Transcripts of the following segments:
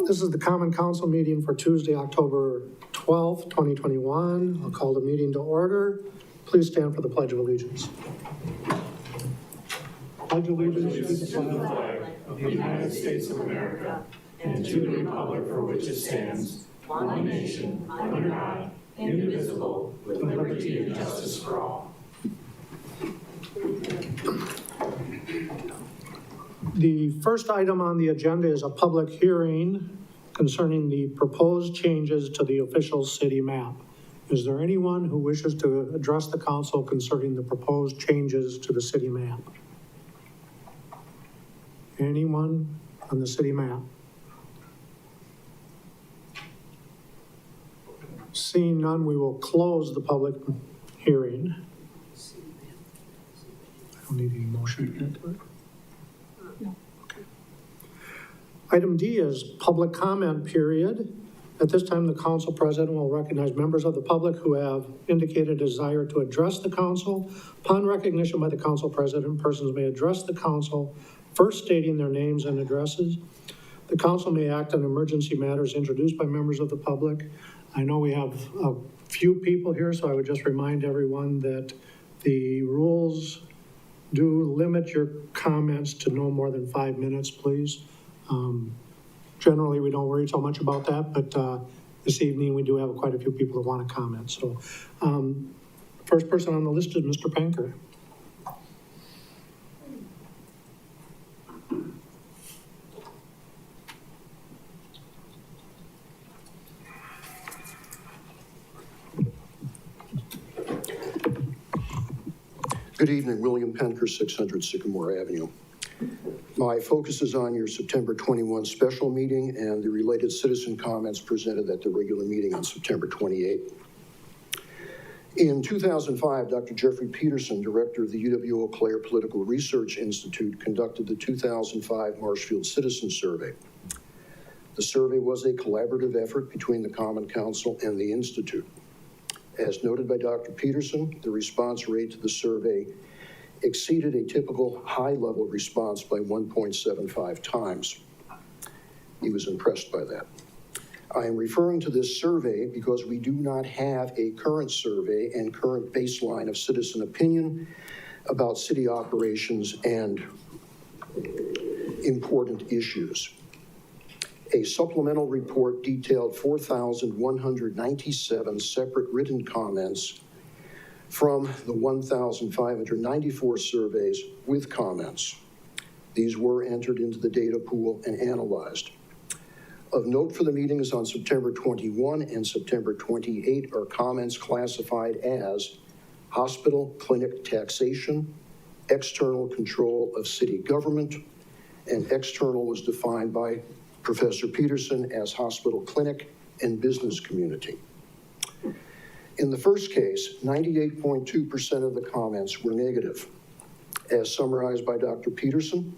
This is the Common Council meeting for Tuesday, October 12th, 2021. I'll call the meeting to order. Please stand for the Pledge of Allegiance. Pledge allegiance to the flag of the United States of America and to the republic for which it stands, one nation, under God, indivisible, with liberty and justice for all. The first item on the agenda is a public hearing concerning the proposed changes to the official city map. Is there anyone who wishes to address the council concerning the proposed changes to the city map? Anyone on the city map? Seeing none, we will close the public hearing. I don't need any motion into it. Item D is public comment period. At this time, the council president will recognize members of the public who have indicated a desire to address the council. Upon recognition by the council president, persons may address the council, first stating their names and addresses. The council may act on emergency matters introduced by members of the public. I know we have a few people here, so I would just remind everyone that the rules do limit your comments to no more than 5 minutes, please. Generally, we don't worry so much about that, but this evening we do have quite a few people that want to comment. So first person on the list is Mr. Panker. Good evening, William Penker, 600 Sycamore Avenue. My focus is on your September 21 special meeting and the related citizen comments presented at the regular meeting on September 28. In 2005, Dr. Jeffrey Peterson, director of the UW Eau Claire Political Research Institute, conducted the 2005 Marshfield Citizen Survey. The survey was a collaborative effort between the Common Council and the Institute. As noted by Dr. Peterson, the response rate to the survey exceeded a typical high-level response by 1.75 times. He was impressed by that. I am referring to this survey because we do not have a current survey and current baseline of citizen opinion about city operations and important issues. A supplemental report detailed 4,197 separate written comments from the 1,594 surveys with comments. These were entered into the data pool and analyzed. Of note for the meetings on September 21 and September 28 are comments classified as hospital clinic taxation, external control of city government, and external was defined by Professor Peterson as hospital clinic and business community. In the first case, 98.2% of the comments were negative. As summarized by Dr. Peterson,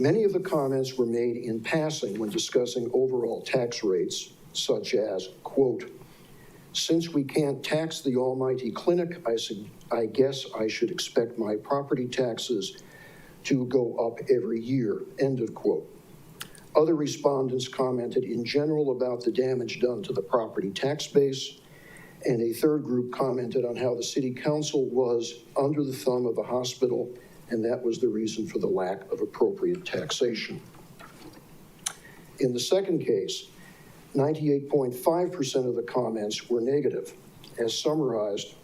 many of the comments were made in passing when discussing overall tax rates, such as, quote, "Since we can't tax the almighty clinic, I guess I should expect my property taxes to go up every year," end of quote. Other respondents commented in general about the damage done to the property tax base, and a third group commented on how the city council was under the thumb of the hospital, and that was the reason for the lack of appropriate taxation. In the second case, 98.5% of the comments were negative. As summarized,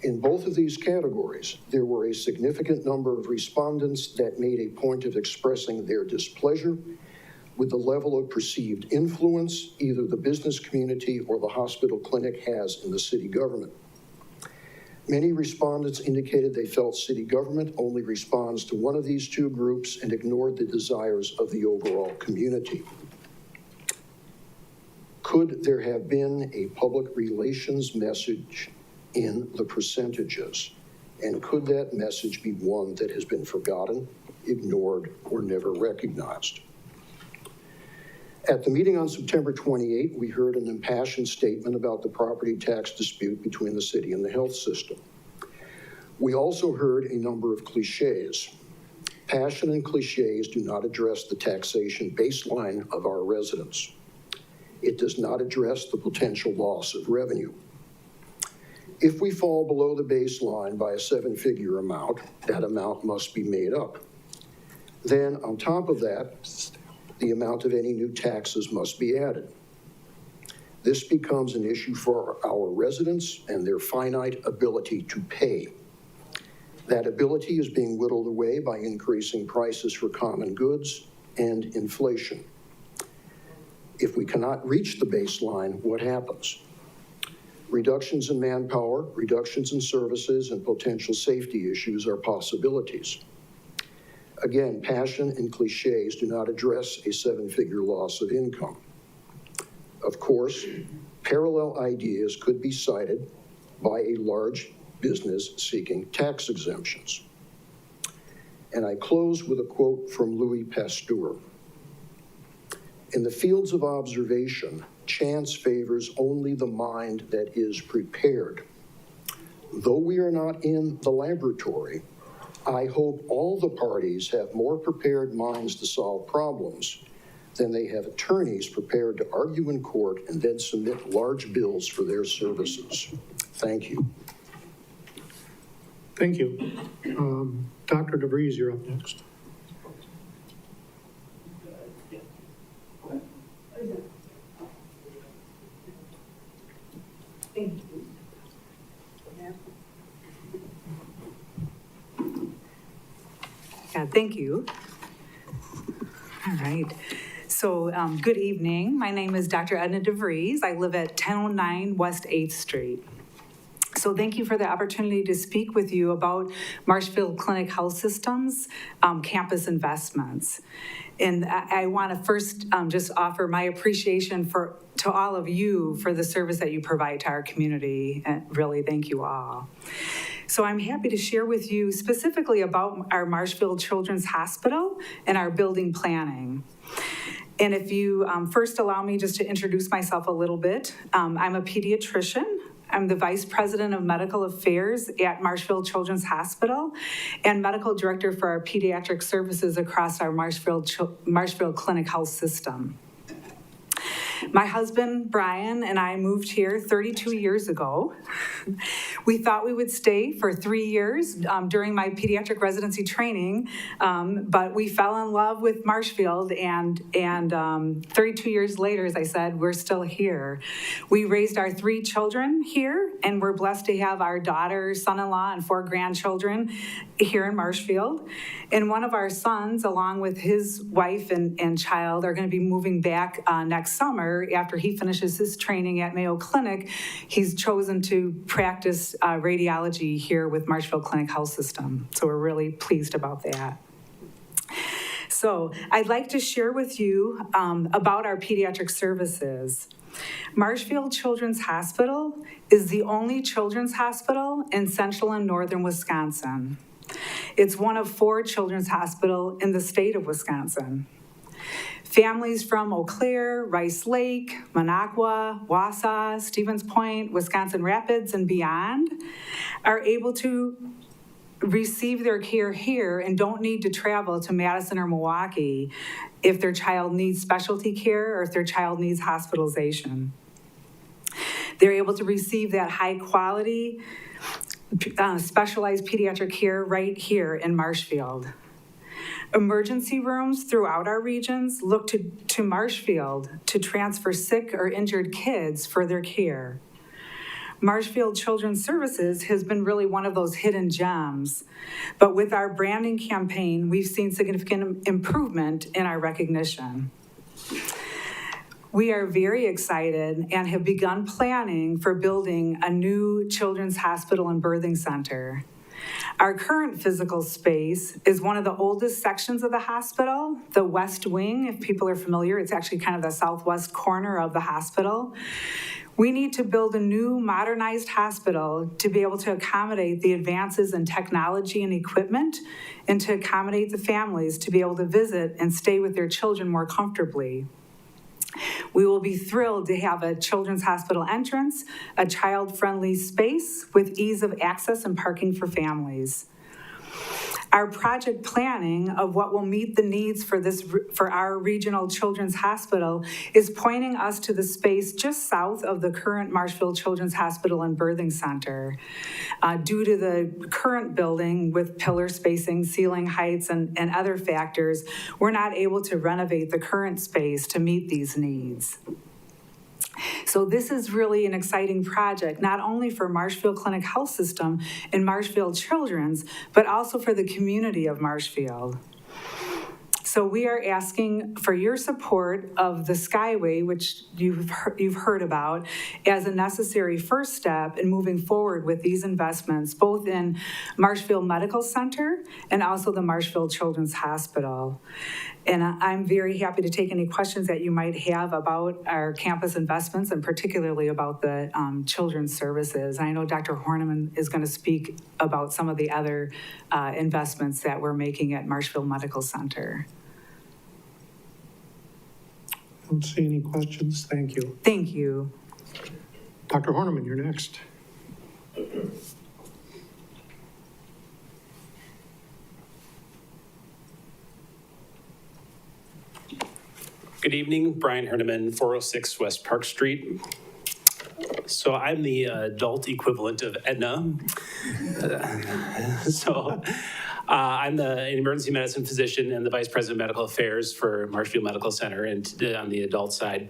in both of these categories, there were a significant number of respondents that made a point of expressing their displeasure with the level of perceived influence either the business community or the hospital clinic has in the city government. Many respondents indicated they felt city government only responds to one of these two groups and ignored the desires of the overall community. Could there have been a public relations message in the percentages? And could that message be one that has been forgotten, ignored, or never recognized? At the meeting on September 28, we heard an impassioned statement about the property tax dispute between the city and the health system. We also heard a number of cliches. Passion and cliches do not address the taxation baseline of our residents. It does not address the potential loss of revenue. If we fall below the baseline by a seven-figure amount, that amount must be made up. Then, on top of that, the amount of any new taxes must be added. This becomes an issue for our residents and their finite ability to pay. That ability is being whittled away by increasing prices for common goods and inflation. If we cannot reach the baseline, what happens? Reductions in manpower, reductions in services, and potential safety issues are possibilities. Again, passion and cliches do not address a seven-figure loss of income. Of course, parallel ideas could be cited by a large business seeking tax exemptions. And I close with a quote from Louis Pasteur. In the fields of observation, chance favors only the mind that is prepared. Though we are not in the laboratory, I hope all the parties have more prepared minds to solve problems than they have attorneys prepared to argue in court and then submit large bills for their services. Thank you. Thank you. Dr. DeVries, you're up next. Thank you. Yeah, thank you. All right. So good evening. My name is Dr. Edna DeVries. I live at 1009 West 8th Street. So thank you for the opportunity to speak with you about Marshfield Clinic Health Systems campus investments. And I want to first just offer my appreciation to all of you for the service that you provide to our community. And really, thank you all. So I'm happy to share with you specifically about our Marshfield Children's Hospital and our building planning. And if you first allow me just to introduce myself a little bit, I'm a pediatrician. I'm the Vice President of Medical Affairs at Marshfield Children's Hospital and Medical Director for our pediatric services across our Marshfield Clinic Health System. My husband, Brian, and I moved here 32 years ago. We thought we would stay for 3 years during my pediatric residency training, but we fell in love with Marshfield, and 32 years later, as I said, we're still here. We raised our 3 children here, and we're blessed to have our daughter, son-in-law, and 4 grandchildren here in Marshfield. And one of our sons, along with his wife and child, are going to be moving back next summer after he finishes his training at Mayo Clinic. He's chosen to practice radiology here with Marshfield Clinic Health System. So we're really pleased about that. So I'd like to share with you about our pediatric services. Marshfield Children's Hospital is the only children's hospital in central and northern Wisconsin. It's one of 4 children's hospitals in the state of Wisconsin. Families from Eau Claire, Rice Lake, Minocqua, Wausau, Stevens Point, Wisconsin Rapids, and beyond are able to receive their care here and don't need to travel to Madison or Milwaukee if their child needs specialty care or if their child needs hospitalization. They're able to receive that high quality, specialized pediatric care right here in Marshfield. Emergency rooms throughout our regions look to Marshfield to transfer sick or injured kids for their care. Marshfield Children's Services has been really one of those hidden gems, but with our branding campaign, we've seen significant improvement in our recognition. We are very excited and have begun planning for building a new children's hospital and birthing center. Our current physical space is one of the oldest sections of the hospital, the West Wing, if people are familiar. It's actually kind of the southwest corner of the hospital. We need to build a new modernized hospital to be able to accommodate the advances in technology and equipment and to accommodate the families to be able to visit and stay with their children more comfortably. We will be thrilled to have a children's hospital entrance, a child-friendly space with ease of access and parking for families. Our project planning of what will meet the needs for our regional children's hospital is pointing us to the space just south of the current Marshfield Children's Hospital and Birthing Center. Due to the current building with pillar spacing, ceiling heights, and other factors, we're not able to renovate the current space to meet these needs. So this is really an exciting project, not only for Marshfield Clinic Health System and Marshfield Children's, but also for the community of Marshfield. So we are asking for your support of the Skyway, which you've heard about, as a necessary first step in moving forward with these investments, both in Marshfield Medical Center and also the Marshfield Children's Hospital. And I'm very happy to take any questions that you might have about our campus investments and particularly about the children's services. I know Dr. Horniman is going to speak about some of the other investments that we're making at Marshfield Medical Center. I don't see any questions. Thank you. Thank you. Dr. Horniman, you're next. Good evening, Brian Herneman, 406 West Park Street. So I'm the adult equivalent of Edna. I'm an emergency medicine physician and the vice president of medical affairs for Marshfield Medical Center and on the adult side.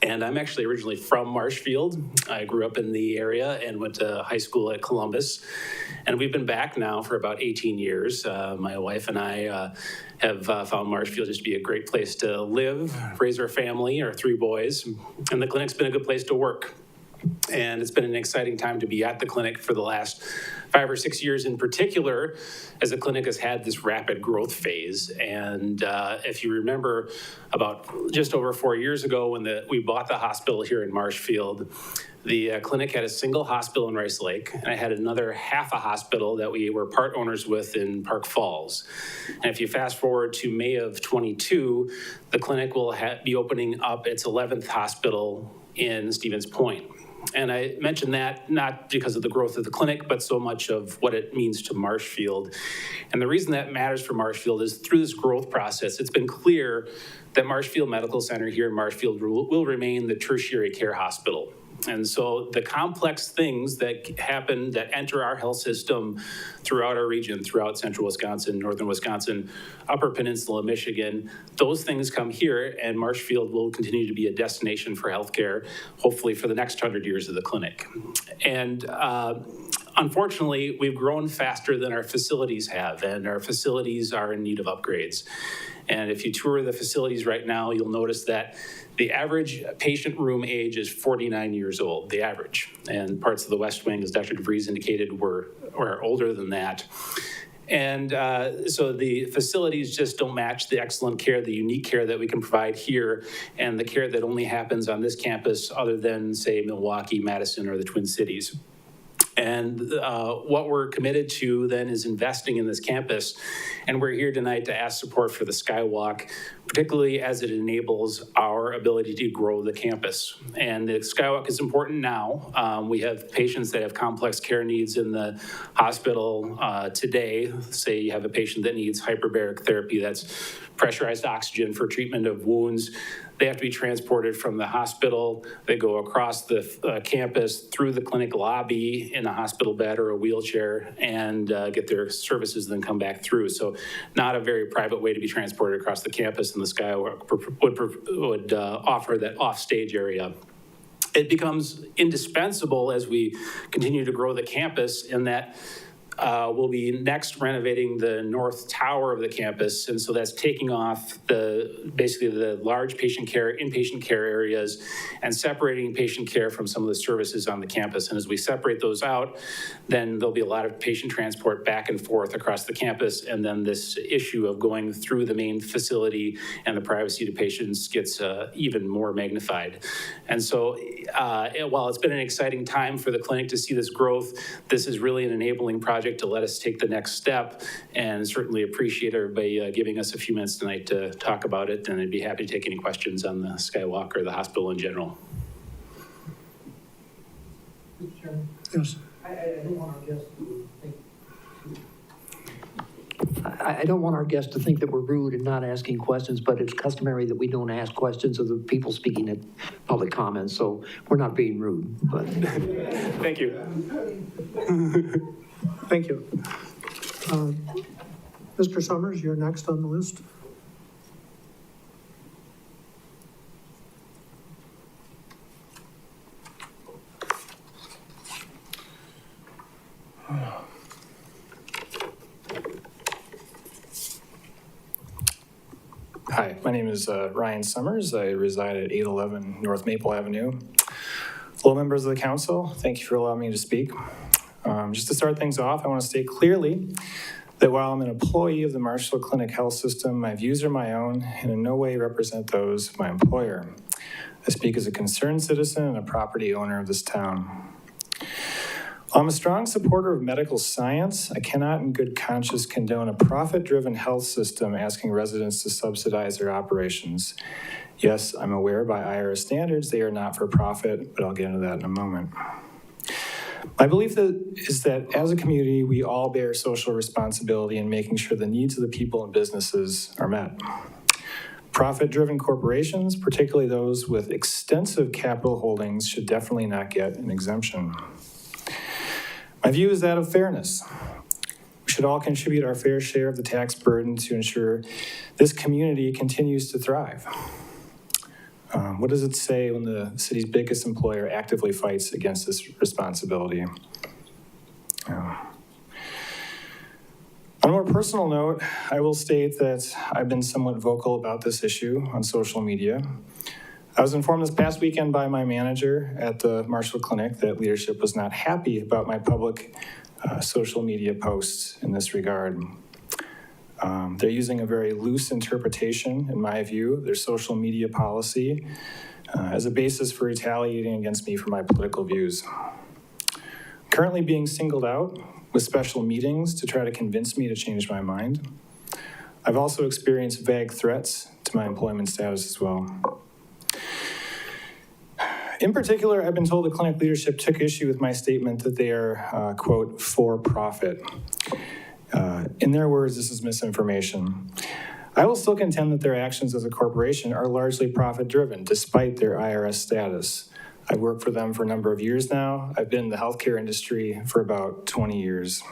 And I'm actually originally from Marshfield. I grew up in the area and went to high school at Columbus. And we've been back now for about 18 years. My wife and I have found Marshfield just to be a great place to live, raise our family, our 3 boys. And the clinic's been a good place to work. And it's been an exciting time to be at the clinic for the last 5 or 6 years in particular, as the clinic has had this rapid growth phase. And if you remember, about just over 4 years ago when we bought the hospital here in Marshfield, the clinic had a single hospital in Rice Lake, and I had another half a hospital that we were part owners with in Park Falls. And if you fast forward to May of 22, the clinic will be opening up its 11th hospital in Stevens Point. And I mention that not because of the growth of the clinic, but so much of what it means to Marshfield. And the reason that matters for Marshfield is through this growth process, it's been clear that Marshfield Medical Center here in Marshfield will remain the tertiary care hospital. And so the complex things that happen, that enter our health system throughout our region, throughout central Wisconsin, northern Wisconsin, upper peninsula, Michigan, those things come here, and Marshfield will continue to be a destination for healthcare, hopefully for the next 100 years of the clinic. And unfortunately, we've grown faster than our facilities have, and our facilities are in need of upgrades. And if you tour the facilities right now, you'll notice that the average patient room age is 49 years old, the average. And parts of the West Wing, as Dr. DeVries indicated, were older than that. And so the facilities just don't match the excellent care, the unique care that we can provide here, and the care that only happens on this campus other than, say, Milwaukee, Madison, or the Twin Cities. And what we're committed to then is investing in this campus. And we're here tonight to ask support for the Skywalk, particularly as it enables our ability to grow the campus. And the Skywalk is important now. We have patients that have complex care needs in the hospital today. Say you have a patient that needs hyperbaric therapy, that's pressurized oxygen for treatment of wounds. They have to be transported from the hospital. They go across the campus through the clinic lobby in a hospital bed or a wheelchair and get their services, then come back through. So not a very private way to be transported across the campus, and the Skywalk would offer that offstage area. It becomes indispensable as we continue to grow the campus in that we'll be next renovating the north tower of the campus, and so that's taking off basically the large patient care, inpatient care areas, and separating patient care from some of the services on the campus. And as we separate those out, then there'll be a lot of patient transport back and forth across the campus, and then this issue of going through the main facility and the privacy to patients gets even more magnified. And so while it's been an exciting time for the clinic to see this growth, this is really an enabling project to let us take the next step, and certainly appreciate everybody giving us a few minutes tonight to talk about it, and I'd be happy to take any questions on the Skywalk or the hospital in general. Yes. I don't want our guests to think I don't want our guests to think that we're rude and not asking questions, but it's customary that we don't ask questions of the people speaking at public comments, so we're not being rude, but. Thank you. Thank you. Mr. Summers, you're next on the list. Hi, my name is Ryan Summers. I reside at 811 North Maple Avenue. Hello, members of the council. Thank you for allowing me to speak. Just to start things off, I want to state clearly that while I'm an employee of the Marshfield Clinic Health System, my views are my own and in no way represent those of my employer. I speak as a concerned citizen and a property owner of this town. While I'm a strong supporter of medical science, I cannot in good conscience condone a profit-driven health system asking residents to subsidize their operations. Yes, I'm aware by IRS standards they are not for profit, but I'll get into that in a moment. My belief is that as a community, we all bear social responsibility in making sure the needs of the people and businesses are met. Profit-driven corporations, particularly those with extensive capital holdings, should definitely not get an exemption. My view is that of fairness. We should all contribute our fair share of the tax burden to ensure this community continues to thrive. What does it say when the city's biggest employer actively fights against this responsibility? On a more personal note, I will state that I've been somewhat vocal about this issue on social media. I was informed this past weekend by my manager at the Marshfield Clinic that leadership was not happy about my public social media posts in this regard. They're using a very loose interpretation, in my view, of their social media policy as a basis for retaliating against me for my political views. I'm currently being singled out with special meetings to try to convince me to change my mind. I've also experienced vague threats to my employment status as well. In particular, I've been told the clinic leadership took issue with my statement that they are, quote, for profit. In their words, this is misinformation. I will still contend that their actions as a corporation are largely profit-driven, despite their IRS status. I've worked for them for a number of years now. I've been in the healthcare industry for about 20 years.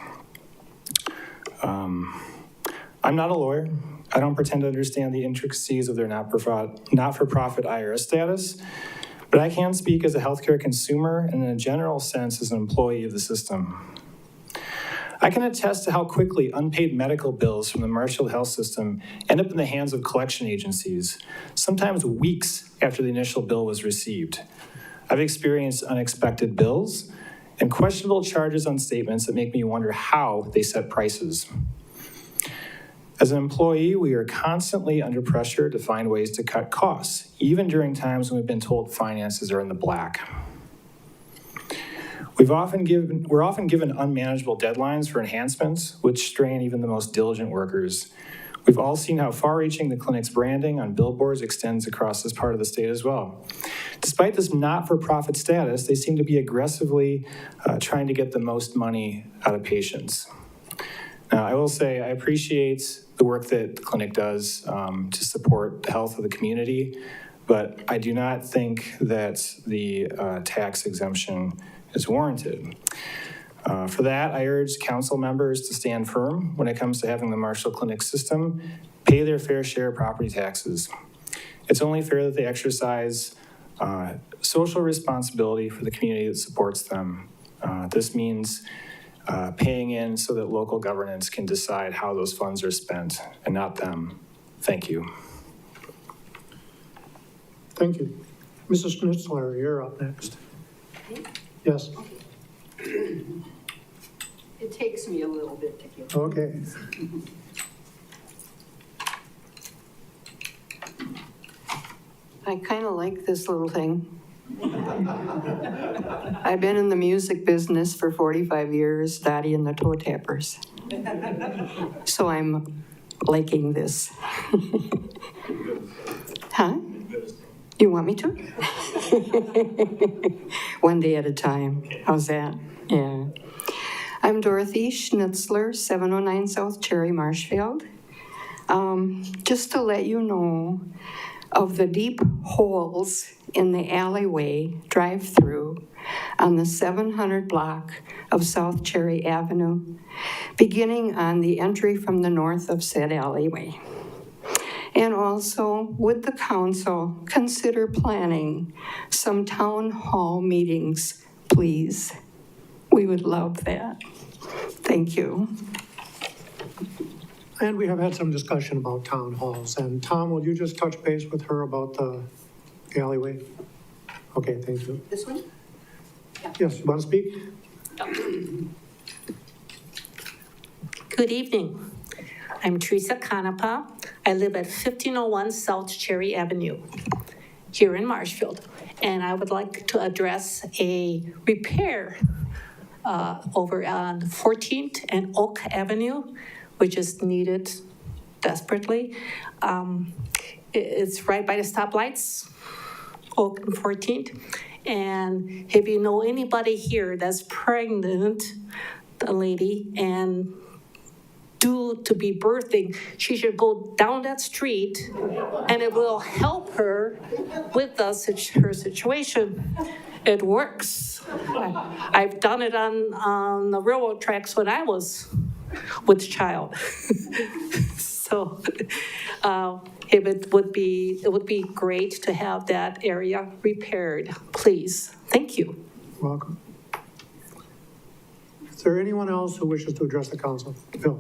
I'm not a lawyer. I don't pretend to understand the intricacies of their not-for-profit IRS status, but I can speak as a healthcare consumer and in a general sense as an employee of the system. I can attest to how quickly unpaid medical bills from the Marshfield Health System end up in the hands of collection agencies, sometimes weeks after the initial bill was received. I've experienced unexpected bills and questionable charges on statements that make me wonder how they set prices. As an employee, we are constantly under pressure to find ways to cut costs, even during times when we've been told finances are in the black. We're often given unmanageable deadlines for enhancements, which strain even the most diligent workers. We've all seen how far-reaching the clinic's branding on billboards extends across this part of the state as well. Despite this not-for-profit status, they seem to be aggressively trying to get the most money out of patients. Now, I will say I appreciate the work that the clinic does to support the health of the community, but I do not think that the tax exemption is warranted. For that, I urge council members to stand firm when it comes to having the Marshfield Clinic system pay their fair share of property taxes. It's only fair that they exercise social responsibility for the community that supports them. This means paying in so that local governance can decide how those funds are spent and not them. Thank you. Thank you. Mrs. Schnitzler, you're up next. Yes. It takes me a little bit to get. Okay. I kind of like this little thing. I've been in the music business for 45 years, Dottie and the Toe Tappers. So I'm liking this. Huh? You want me to? One day at a time. How's that? Yeah. I'm Dorothy Schnitzler, 709 South Cherry, Marshfield. Just to let you know of the deep holes in the alleyway drive-through on the 700 block of South Cherry Avenue, beginning on the entry from the north of said alleyway. And also, would the council consider planning some town hall meetings, please? We would love that. Thank you. And we have had some discussion about town halls. And Tom, will you just touch base with her about the alleyway? Okay, thank you. This one? Yes, you want to speak? Good evening. I'm Teresa Canepa. I live at 1501 South Cherry Avenue here in Marshfield. And I would like to address a repair over on 14th and Oak Avenue, which is needed desperately. It's right by the stoplights, Oak and 14th. And if you know anybody here that's pregnant, a lady, and due to be birthing, she should go down that street and it will help her with her situation. It works. I've done it on the railroad tracks when I was with child. So it would be great to have that area repaired, please. Thank you. Welcome. Is there anyone else who wishes to address the council? Bill?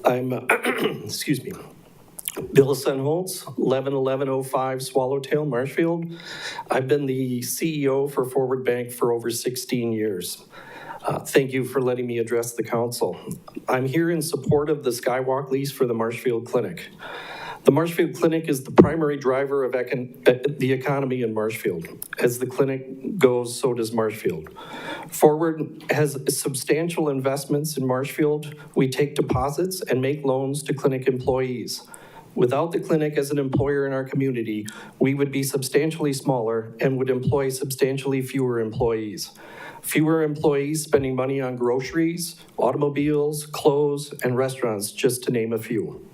I'm, excuse me, Bill Senholtz, 111105 Swallowtail, Marshfield. I've been the CEO for Forward Bank for over 16 years. Thank you for letting me address the council. I'm here in support of the Skywalk lease for the Marshfield Clinic. The Marshfield Clinic is the primary driver of the economy in Marshfield. As the clinic goes, so does Marshfield. Forward has substantial investments in Marshfield. We take deposits and make loans to clinic employees. Without the clinic as an employer in our community, we would be substantially smaller and would employ substantially fewer employees. Fewer employees spending money on groceries, automobiles, clothes, and restaurants, just to name a few.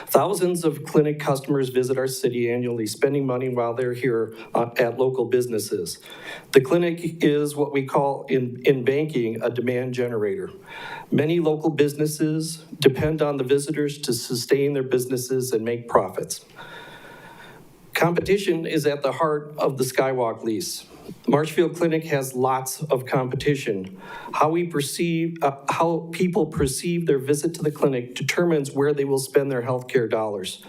Thousands of clinic customers visit our city annually, spending money while they're here at local businesses. The clinic is what we call in banking a demand generator. Many local businesses depend on the visitors to sustain their businesses and make profits. Competition is at the heart of the Skywalk lease. Marshfield Clinic has lots of competition. How people perceive their visit to the clinic determines where they will spend their healthcare dollars.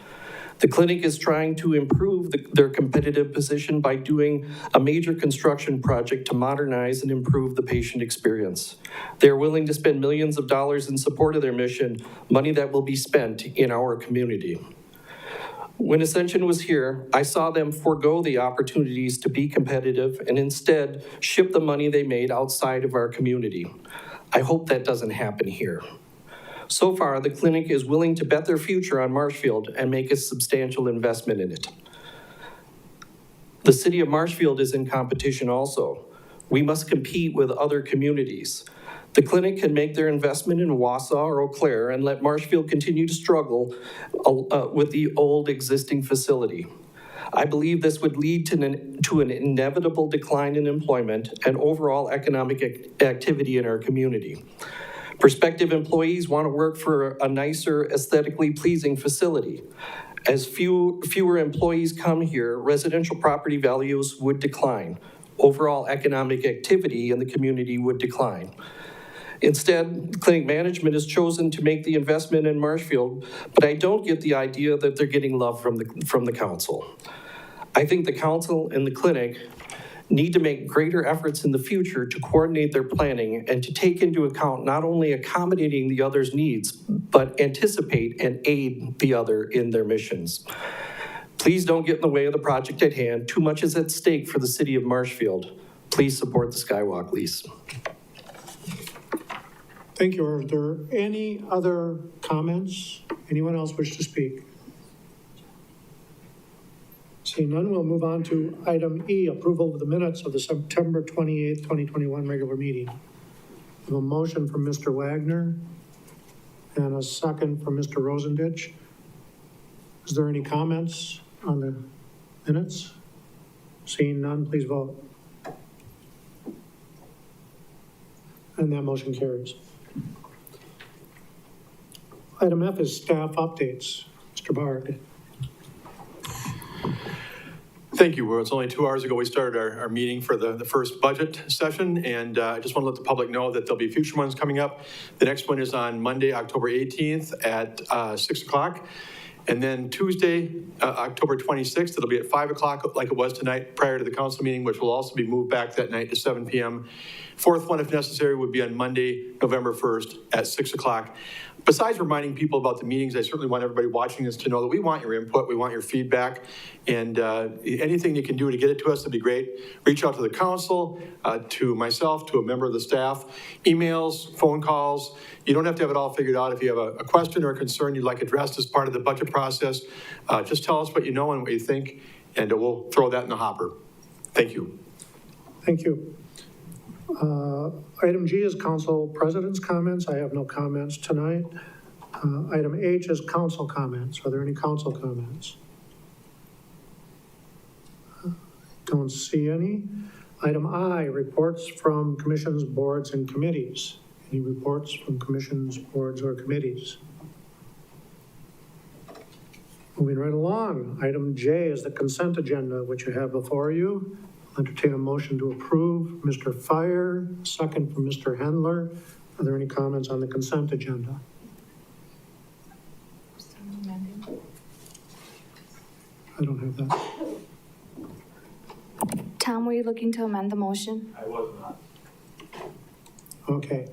The clinic is trying to improve their competitive position by doing a major construction project to modernize and improve the patient experience. They're willing to spend millions of dollars in support of their mission, money that will be spent in our community. When Ascension was here, I saw them forego the opportunities to be competitive and instead ship the money they made outside of our community. I hope that doesn't happen here. So far, the clinic is willing to bet their future on Marshfield and make a substantial investment in it. The city of Marshfield is in competition also. We must compete with other communities. The clinic can make their investment in Wausau or Eau Claire and let Marshfield continue to struggle with the old existing facility. I believe this would lead to an inevitable decline in employment and overall economic activity in our community. Prospective employees want to work for a nicer, aesthetically pleasing facility. As fewer employees come here, residential property values would decline. Overall economic activity in the community would decline. Instead, clinic management has chosen to make the investment in Marshfield, but I don't get the idea that they're getting love from the council. I think the council and the clinic need to make greater efforts in the future to coordinate their planning and to take into account not only accommodating the other's needs, but anticipate and aid the other in their missions. Please don't get in the way of the project at hand. Too much is at stake for the city of Marshfield. Please support the Skywalk lease. Thank you. Are there any other comments? Anyone else wish to speak? Seeing none, we'll move on to item E, approval of the minutes of the September 28th, 2021 regular meeting. We have a motion from Mr. Wagner and a second from Mr. Rosendich. Is there any comments on the minutes? Seeing none, please vote. And that motion carries. Item F is staff updates. Mr. Bard. Thank you. Well, it's only 2 hours ago we started our meeting for the first budget session, and I just want to let the public know that there'll be future ones coming up. The next one is on Monday, October 18th at 6 o'clock. And then Tuesday, October 26th, it'll be at 5 o'clock like it was tonight prior to the council meeting, which will also be moved back that night to 7 p.m. Fourth one, if necessary, would be on Monday, November 1st at 6 o'clock. Besides reminding people about the meetings, I certainly want everybody watching this to know that we want your input, we want your feedback, and anything you can do to get it to us would be great. Reach out to the council, to myself, to a member of the staff, emails, phone calls. You don't have to have it all figured out. If you have a question or a concern you'd like addressed as part of the budget process, just tell us what you know and what you think, and we'll throw that in the hopper. Thank you. Thank you. Item G is council president's comments. I have no comments tonight. Item H is council comments. Are there any council comments? Don't see any. Item I, reports from commissions, boards, and committees. Any reports from commissions, boards, or committees? Moving right along. Item J is the consent agenda, which you have before you. I'll entertain a motion to approve. Mr. Fire, second from Mr. Hendler. Are there any comments on the consent agenda? I don't have that. Tom, were you looking to amend the motion? I was not. Okay.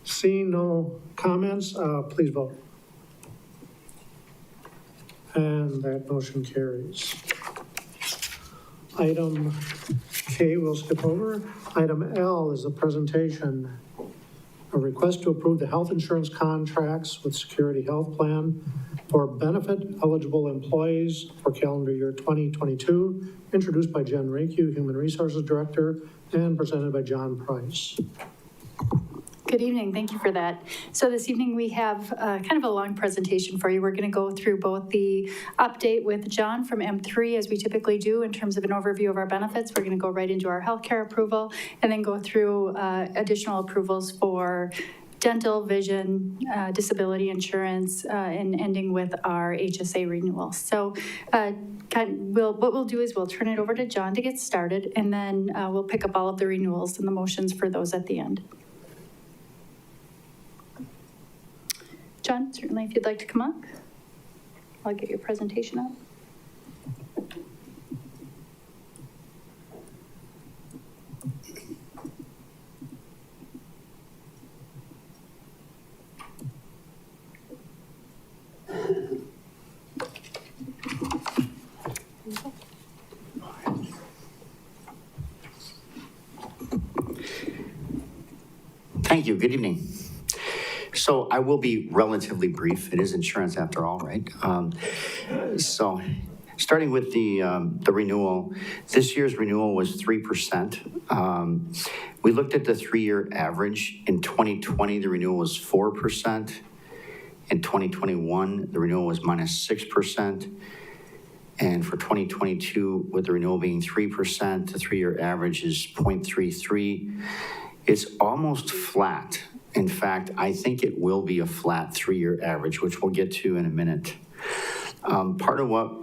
Seeing no comments, please vote. And that motion carries. Item K we'll skip over. Item L is a presentation, a request to approve the health insurance contracts with Security Health Plan for benefit eligible employees for calendar year 2022, introduced by Jen Rakey, Human Resources Director, and presented by John Price. Good evening. Thank you for that. So this evening we have kind of a long presentation for you. We're going to go through both the update with John from M3, as we typically do in terms of an overview of our benefits. We're going to go right into our healthcare approval and then go through additional approvals for dental, vision, disability insurance, and ending with our HSA renewal. So what we'll do is we'll turn it over to John to get started, and then we'll pick up all of the renewals and the motions for those at the end. John, certainly if you'd like to come up, I'll get your presentation up. Thank you. Good evening. So I will be relatively brief. It is insurance after all, right? So starting with the renewal, this year's renewal was 3%. We looked at the 3-year average. In 2020, the renewal was 4%. In 2021, the renewal was -6%. And for 2022, with the renewal being 3%, the 3-year average is 0.33. It's almost flat. In fact, I think it will be a flat 3-year average, which we'll get to in a minute. Part of what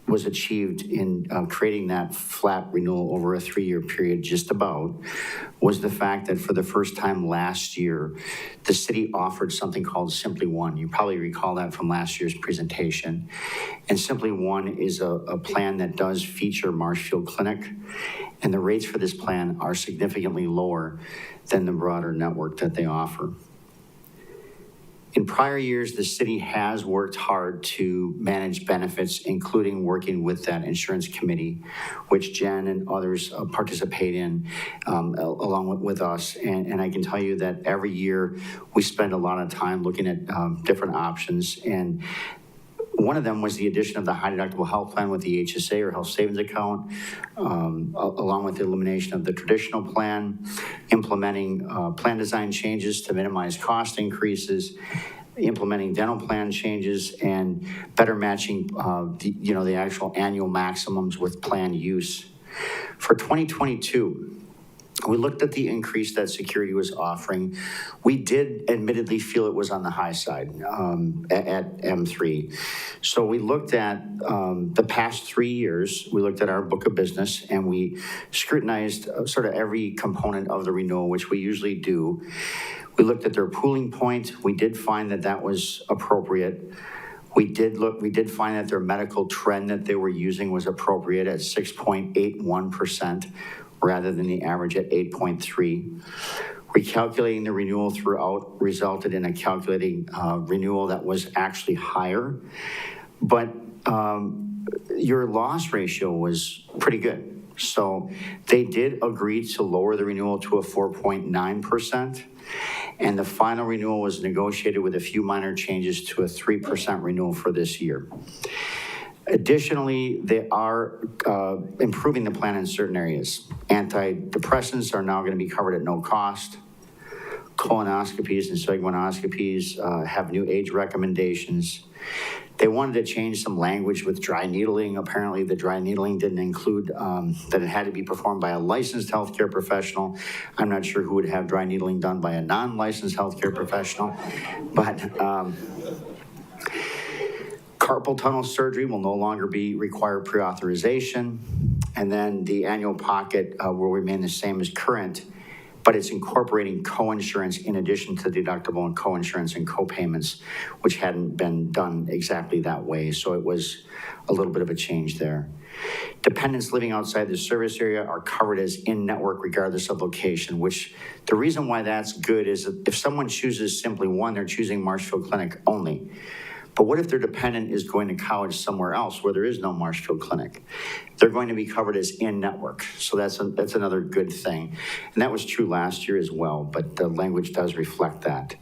was achieved in creating that flat renewal over a 3-year period just about was the fact that for the first time last year, the city offered something called Simply One. You probably recall that from last year's presentation. And Simply One is a plan that does feature Marshfield Clinic, and the rates for this plan are significantly lower than the broader network that they offer. In prior years, the city has worked hard to manage benefits, including working with that insurance committee, which Jen and others participate in along with us. And I can tell you that every year we spend a lot of time looking at different options. And One of them was the addition of the high deductible health plan with the HSA or health savings account, along with the elimination of the traditional plan, implementing plan design changes to minimize cost increases, implementing dental plan changes, and better matching the actual annual maximums with plan use. For 2022, we looked at the increase that security was offering. We did admittedly feel it was on the high side at M3. So we looked at the past 3 years, we looked at our book of business, and we scrutinized sort of every component of the renewal, which we usually do. We looked at their pooling point. We did find that that was appropriate. We did find that their medical trend that they were using was appropriate at 6.81%, rather than the average at 8.3. Recalculating the renewal throughout resulted in a calculating renewal that was actually higher, but your loss ratio was pretty good. So they did agree to lower the renewal to a 4.9%, and the final renewal was negotiated with a few minor changes to a 3% renewal for this year. Additionally, they are improving the plan in certain areas. Antidepressants are now going to be covered at no cost. Colonoscopies and sigmoidoscopies have new age recommendations. They wanted to change some language with dry needling. Apparently, the dry needling didn't include that it had to be performed by a licensed healthcare professional. I'm not sure who would have dry needling done by a non-licensed healthcare professional, but carpal tunnel surgery will no longer require pre-authorization, and then the annual pocket will remain the same as current, but it's incorporating co-insurance in addition to deductible and co-insurance and co-payments, which hadn't been done exactly that way, so it was a little bit of a change there. Dependents living outside the service area are covered as in-network regardless of location, which the reason why that's good is if someone chooses simply one, they're choosing Marshfield Clinic only. But what if their dependent is going to college somewhere else where there is no Marshfield Clinic? They're going to be covered as in-network, so that's another good thing. And that was true last year as well, but the language does reflect that.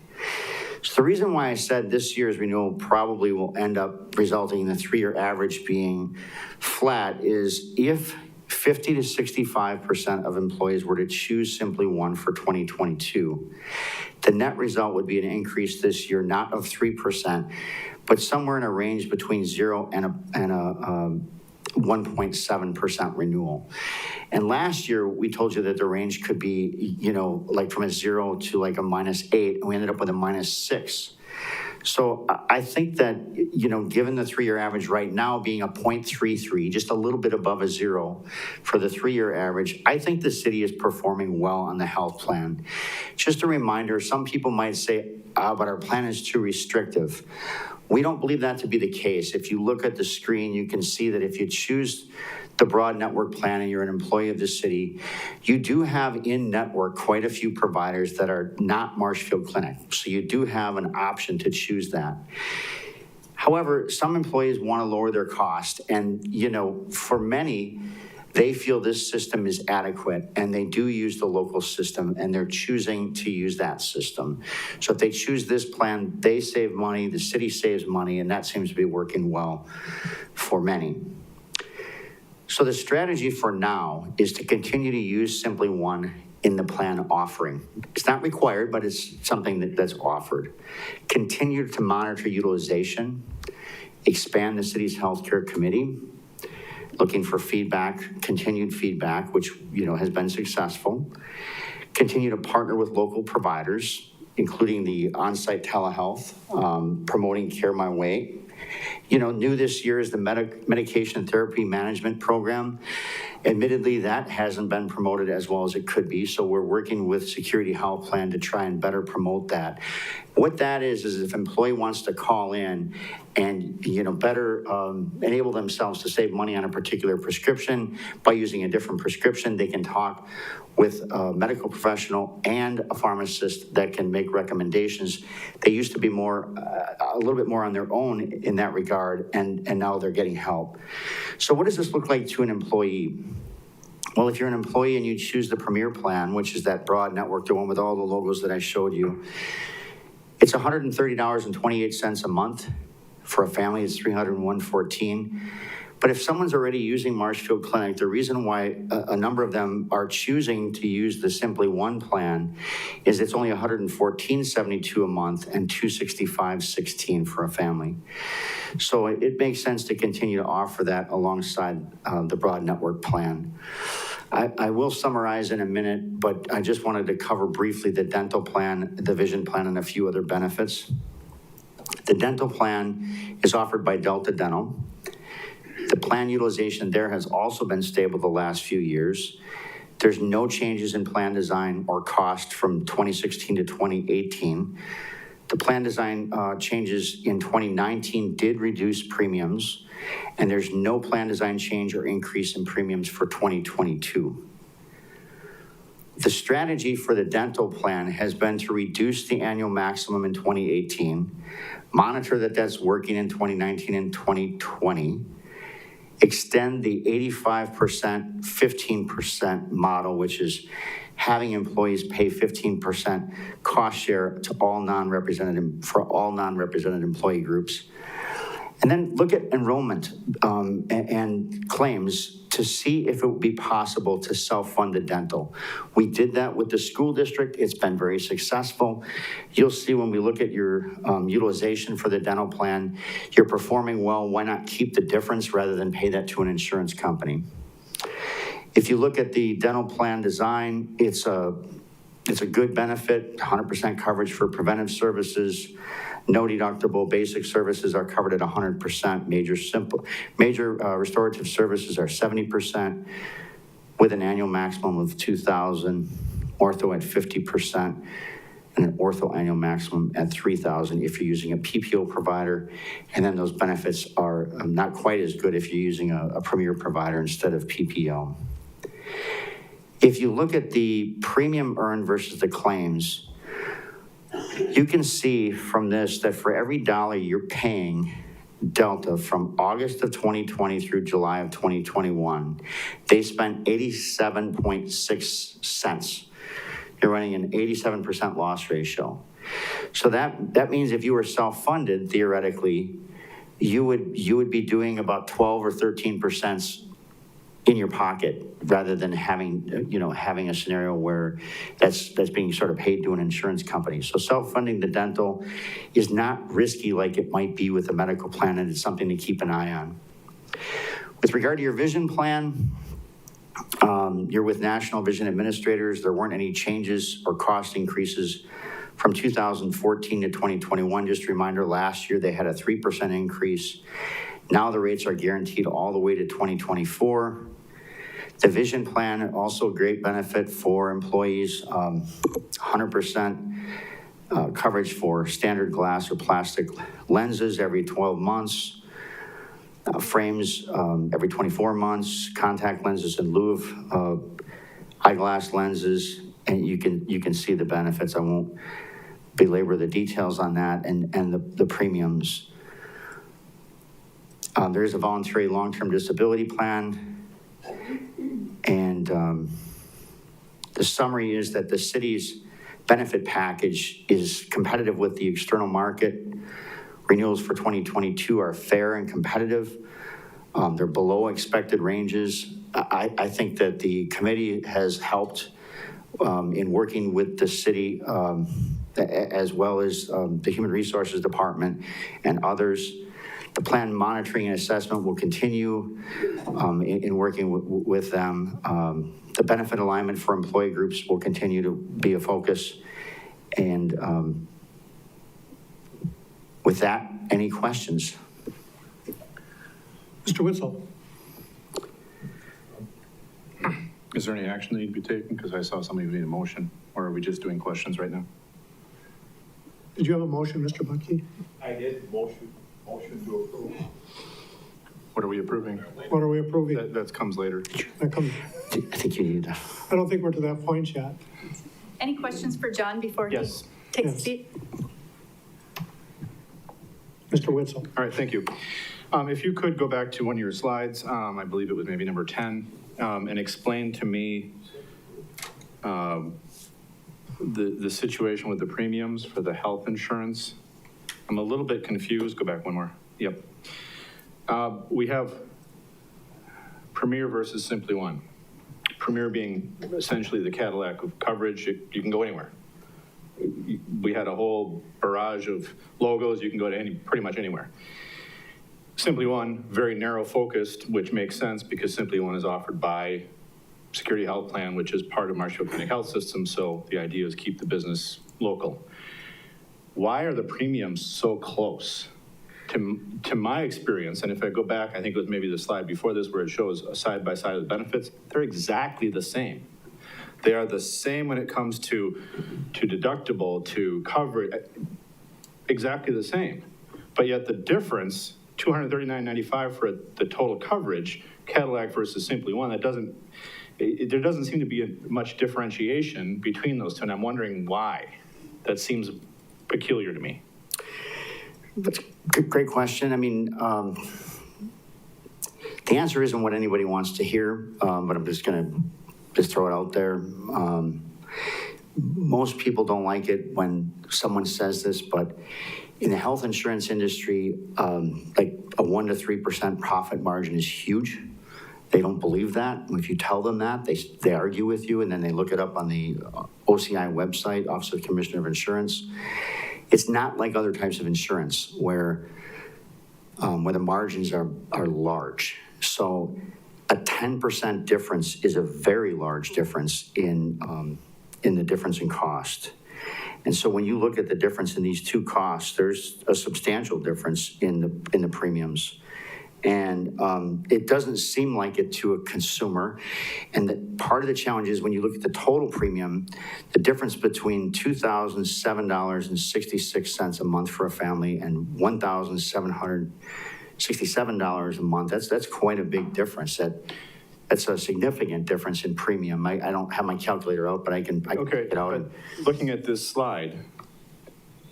So the reason why I said this year's renewal probably will end up resulting in the 3-year average being flat is if 50 to 65% of employees were to choose simply one for 2022, the net result would be an increase this year, not of 3%, but somewhere in a range between 0 and a 1.7% renewal. And last year, we told you that the range could be, like from a 0 to like a -8, and we ended up with a -6. So I think that, given the 3-year average right now being a 0.33, just a little bit above a 0 for the 3-year average, I think the city is performing well on the health plan. Just a reminder, some people might say, but our plan is too restrictive. We don't believe that to be the case. If you look at the screen, you can see that if you choose the broad network plan and you're an employee of the city, you do have in-network quite a few providers that are not Marshfield Clinic. So you do have an option to choose that. However, some employees want to lower their cost, and for many, they feel this system is adequate, and they do use the local system, and they're choosing to use that system. So if they choose this plan, they save money, the city saves money, and that seems to be working well for many. So the strategy for now is to continue to use Simply One in the plan offering. It's not required, but it's something that's offered. Continue to monitor utilization, expand the city's healthcare committee, looking for feedback, continued feedback, which has been successful. Continue to partner with local providers, including the on-site telehealth, promoting Care My Way. New this year is the medication therapy management program. Admittedly, that hasn't been promoted as well as it could be, so we're working with Security Health Plan to try and better promote that. What that is if an employee wants to call in and, better enable themselves to save money on a particular prescription by using a different prescription, they can talk with a medical professional and a pharmacist that can make recommendations. They used to be a little bit more on their own in that regard, and now they're getting help. So what does this look like to an employee? Well, if you're an employee and you choose the Premier Plan, which is that broad network, the one with all the logos that I showed you, it's $130.28 a month. For a family, it's $301.14. But if someone's already using Marshfield Clinic, the reason why a number of them are choosing to use the Simply One plan is it's only $114.72 a month and $265.16 for a family. So it makes sense to continue to offer that alongside the broad network plan. I will summarize in a minute, but I just wanted to cover briefly the dental plan, the vision plan, and a few other benefits. The dental plan is offered by Delta Dental. The plan utilization there has also been stable the last few years. There's no changes in plan design or cost from 2016 to 2018. The plan design changes in 2019 did reduce premiums, and there's no plan design change or increase in premiums for 2022. The strategy for the dental plan has been to reduce the annual maximum in 2018, monitor that that's working in 2019 and 2020, extend the 85%, 15% model, which is having employees pay 15% cost share to all non-represented employee groups. And then look at enrollment and claims to see if it would be possible to self-fund the dental. We did that with the school district. It's been very successful. You'll see when we look at your utilization for the dental plan, you're performing well. Why not keep the difference rather than pay that to an insurance company? If you look at the dental plan design, it's a good benefit, 100% coverage for preventive services. No deductible basic services are covered at 100%. Major restorative services are 70% with an annual maximum of $2,000, ortho at 50%, and an ortho annual maximum at $3,000 if you're using a PPO provider. And then those benefits are not quite as good if you're using a premier provider instead of PPO. If you look at the premium earned versus the claims, you can see from this that for every dollar you're paying Delta from August of 2020 through July of 2021, they spent 87.6 cents. You're running an 87% loss ratio. So that means if you were self-funded, theoretically, you would be doing about 12 or 13% in your pocket rather than having a scenario where that's being sort of paid to an insurance company. So self-funding the dental is not risky like it might be with a medical plan, and it's something to keep an eye on. With regard to your vision plan, you're with National Vision Administrators. There weren't any changes or cost increases from 2014 to 2021. Just a reminder, last year they had a 3% increase. Now the rates are guaranteed all the way to 2024. The vision plan, also a great benefit for employees, 100% coverage for standard glass or plastic lenses every 12 months, frames every 24 months, contact lenses in lieu of eyeglass lenses, and you can see the benefits. I won't belabor the details on that and the premiums. There is a voluntary long-term disability plan. And the summary is that the city's benefit package is competitive with the external market. Renewals for 2022 are fair and competitive. They're below expected ranges. I think that the committee has helped in working with the city as well as the Human Resources Department and others. The plan monitoring and assessment will continue in working with them. The benefit alignment for employee groups will continue to be a focus. And with that, any questions? Mr. Witzel. Is there any action that need to be taken? Because I saw somebody who made a motion. Or are we just doing questions right now? Did you have a motion, Mr. Buckey? I did. Motion to approve. What are we approving? What are we approving? That comes later. That comes. I think you need to. I don't think we're to that point yet. Any questions for John before he takes a seat? Mr. Witzel. All right, thank you. If you could go back to one of your slides, I believe it was maybe number 10, and explain to me the situation with the premiums for the health insurance. I'm a little bit confused. Go back one more. Yep. We have Premier versus Simply One. Premier being essentially the Cadillac of coverage. You can go anywhere. We had a whole barrage of logos. You can go to pretty much anywhere. Simply One, very narrow focused, which makes sense because Simply One is offered by Security Health Plan, which is part of Marshfield Clinic Health System. So the idea is keep the business local. Why are the premiums so close? To my experience, and if I go back, I think it was maybe the slide before this where it shows a side by side of the benefits, they're exactly the same. They are the same when it comes to deductible, to coverage, exactly the same. But yet the difference, $239.95 for the total coverage, Cadillac versus Simply One, there doesn't seem to be much differentiation between those two, and I'm wondering why. That seems peculiar to me. That's a great question. I mean, the answer isn't what anybody wants to hear, but I'm just going to throw it out there. Most people don't like it when someone says this, but in the health insurance industry, like a 1% to 3% profit margin is huge. They don't believe that. If you tell them that, they argue with you, and then they look it up on the OCI website, Office of the Commissioner of Insurance. It's not like other types of insurance where the margins are large. So a 10% difference is a very large difference in the difference in cost. And so when you look at the difference in these two costs, there's a substantial difference in the premiums. And it doesn't seem like it to a consumer. And part of the challenge is when you look at the total premium, the difference between $2,007.66 a month for a family and $1,767 a month, that's quite a big difference. That's a significant difference in premium. I don't have my calculator out, but I can get it out. But looking at this slide,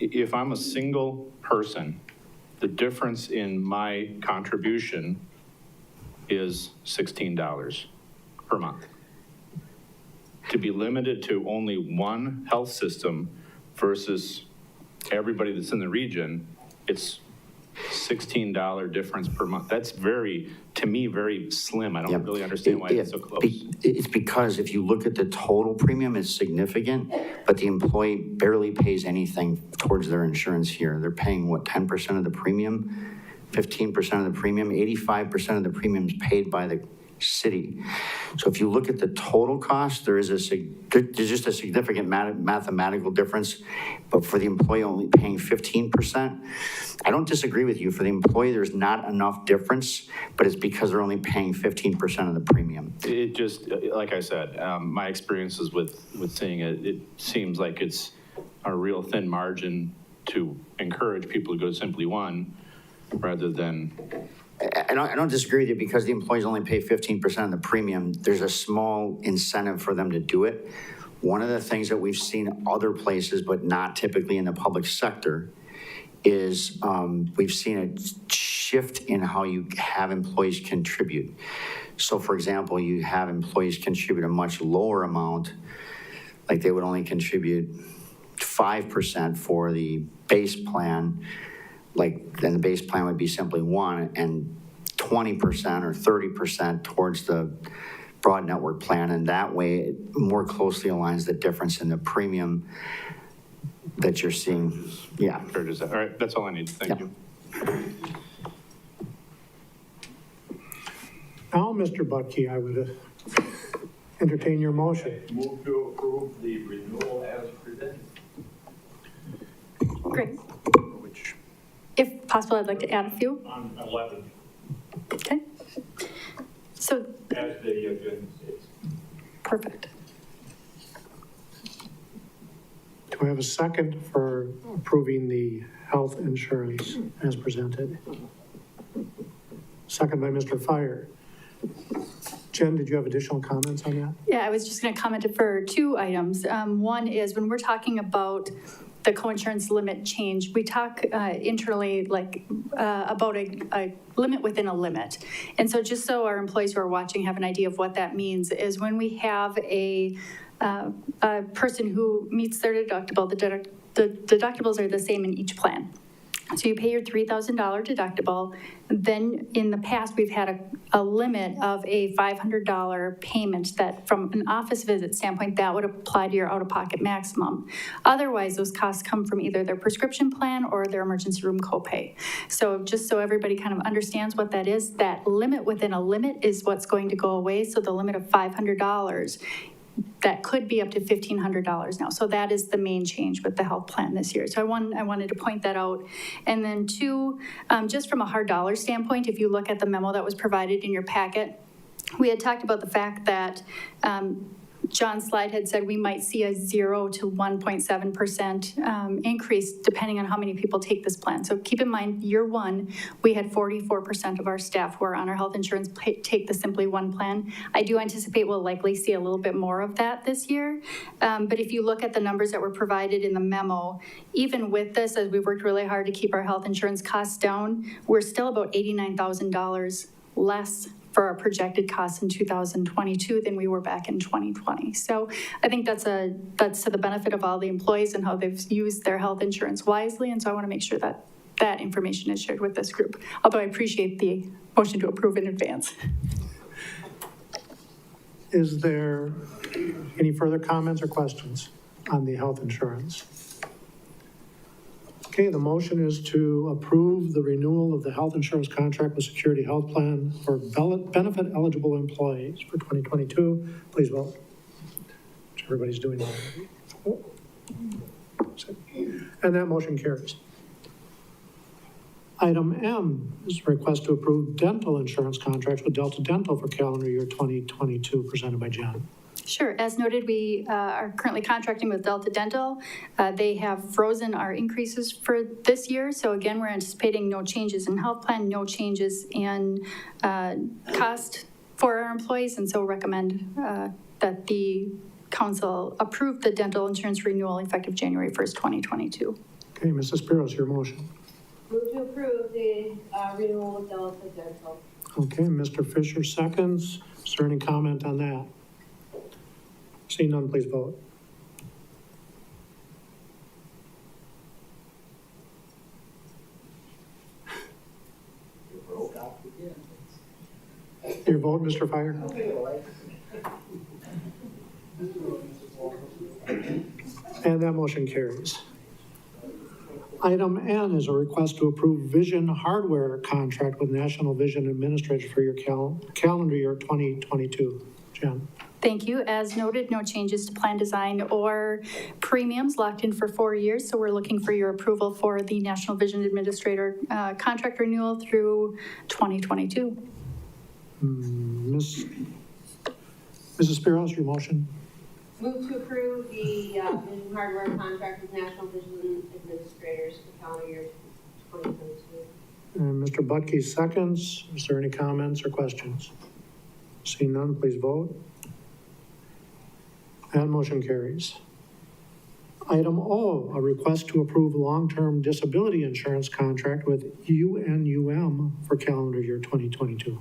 if I'm a single person, the difference in my contribution is $16 per month. To be limited to only one health system versus everybody that's in the region, it's $16 difference per month. That's to me, very slim. I don't really understand why it's so close. It's because if you look at the total premium, it's significant, but the employee barely pays anything towards their insurance here. They're paying, 10% of the premium, 15% of the premium, 85% of the premium is paid by the city. So if you look at the total cost, there's just a significant mathematical difference, but for the employee only paying 15%, I don't disagree with you. For the employee, there's not enough difference, but it's because they're only paying 15% of the premium. It just, like I said, my experiences with seeing it, it seems like it's a real thin margin to encourage people to go to Simply One rather than... I don't disagree with you because the employees only pay 15% of the premium. There's a small incentive for them to do it. One of the things that we've seen other places, but not typically in the public sector, is we've seen a shift in how you have employees contribute. So for example, you have employees contribute a much lower amount, like they would only contribute 5% for the base plan, then the base plan would be Simply One, and 20% or 30% towards the broad network plan, and that way it more closely aligns the difference in the premium that you're seeing. Yeah. Fair to say. All right, that's all I need. Thank you. Now, Mr. Butke, I would entertain your motion. Move to approve the renewal as presented. Great. If possible, I'd like to add a few. On 11. Okay. So. As the agenda states. Perfect. Do I have a second for approving the health insurance as presented? Second by Mr. Fire. Jen, did you have additional comments on that? Yeah, I was just going to comment for two items. One is when we're talking about the coinsurance limit change, we talk internally about a limit within a limit. And so just so our employees who are watching have an idea of what that means is when we have a person who meets their deductible, the deductibles are the same in each plan. So you pay your $3,000 deductible. Then in the past, we've had a limit of a $500 payment that from an office visit standpoint, that would apply to your out-of-pocket maximum. Otherwise, those costs come from either their prescription plan or their emergency room copay. So just so everybody kind of understands what that is, that limit within a limit is what's going to go away. So the limit of $500, that could be up to $1,500 now. So that is the main change with the health plan this year. So I wanted to point that out. And then two, just from a hard dollar standpoint, if you look at the memo that was provided in your packet, we had talked about the fact that John's slide had said we might see a 0 to 1.7% increase depending on how many people take this plan. So keep in mind, year one, we had 44% of our staff who are on our health insurance take the Simply One plan. I do anticipate we'll likely see a little bit more of that this year. But if you look at the numbers that were provided in the memo, even with this, as we worked really hard to keep our health insurance costs down, we're still about $89,000 less for our projected costs in 2022 than we were back in 2020. So I think that's to the benefit of all the employees and how they've used their health insurance wisely. And so I want to make sure that that information is shared with this group, although I appreciate the motion to approve in advance. Is there any further comments or questions on the health insurance? Okay, the motion is to approve the renewal of the health insurance contract with Security Health Plan for benefit eligible employees for 2022. Please vote. Which everybody's doing already. And that motion carries. Item M is a request to approve dental insurance contracts with Delta Dental for calendar year 2022, presented by Jen. Sure. As noted, we are currently contracting with Delta Dental. They have frozen our increases for this year. So again, we're anticipating no changes in health plan, no changes in cost for our employees, and so recommend that the council approve the dental insurance renewal effective January 1st, 2022. Okay, Mrs. Spiros, your motion. Move to approve the renewal of Delta Dental. Okay, Mr. Fisher seconds. Is there any comment on that? Seeing none, please vote. Your vote, Mr. Fire? And that motion carries. Item N is a request to approve vision hardware contract with National Vision Administrator for your calendar year 2022. Jen. Thank you. As noted, no changes to plan design or premiums, locked in for 4 years. So we're looking for your approval for the National Vision Administrator contract renewal through 2022. Mrs. Spiros, your motion. Move to approve the vision hardware contract with National Vision Administrators for calendar year 2022. And Mr. Butke seconds. Is there any comments or questions? Seeing none, please vote. That motion carries. Item O, a request to approve long-term disability insurance contract with UNUM for calendar year 2022.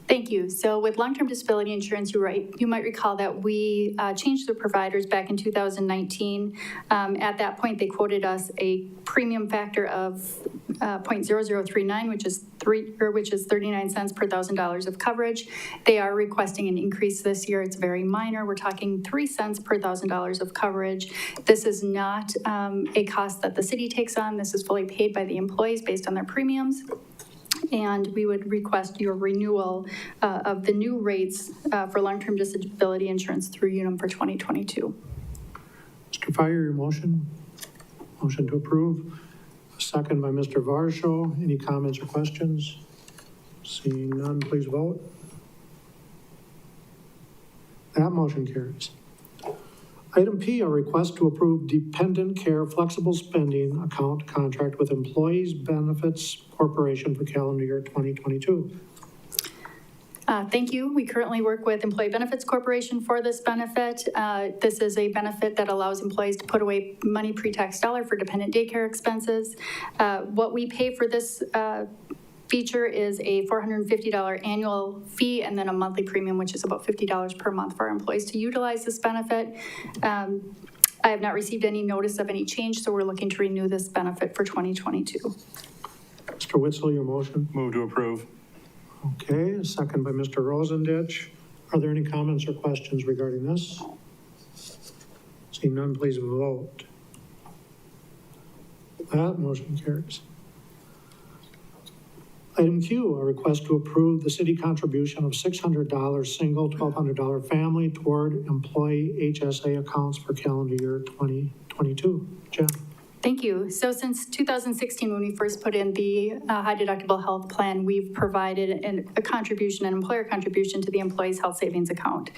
Thank you. So with long-term disability insurance, you might recall that we changed the providers back in 2019. At that point, they quoted us a premium factor of 0.0039, which is 39 cents per $1,000 of coverage. They are requesting an increase this year. It's very minor. We're talking 3 cents per $1,000 of coverage. This is not a cost that the city takes on. This is fully paid by the employees based on their premiums. And we would request your renewal of the new rates for long-term disability insurance through UNUM for 2022. Mr. Fire, your motion? Motion to approve. A second by Mr. Varsho. Any comments or questions? Seeing none, please vote. That motion carries. Item P, a request to approve dependent care flexible spending account contract with Employees Benefits Corporation for calendar year 2022. Thank you. We currently work with Employee Benefits Corporation for this benefit. This is a benefit that allows employees to put away money pre-tax dollar for dependent daycare expenses. What we pay for this feature is a $450 annual fee and then a monthly premium, which is about $50 per month for our employees to utilize this benefit. I have not received any notice of any change, so we're looking to renew this benefit for 2022. Mr. Witzel, your motion? Move to approve. Okay, a second by Mr. Rosendich. Are there any comments or questions regarding this? Seeing none, please vote. That motion carries. Item Q, a request to approve the city contribution of $600 single, $1,200 family toward employee HSA accounts for calendar year 2022. Jen? Thank you. So since 2016, when we first put in the high deductible health plan, we've provided a contribution, an employer contribution to the employee's health savings account.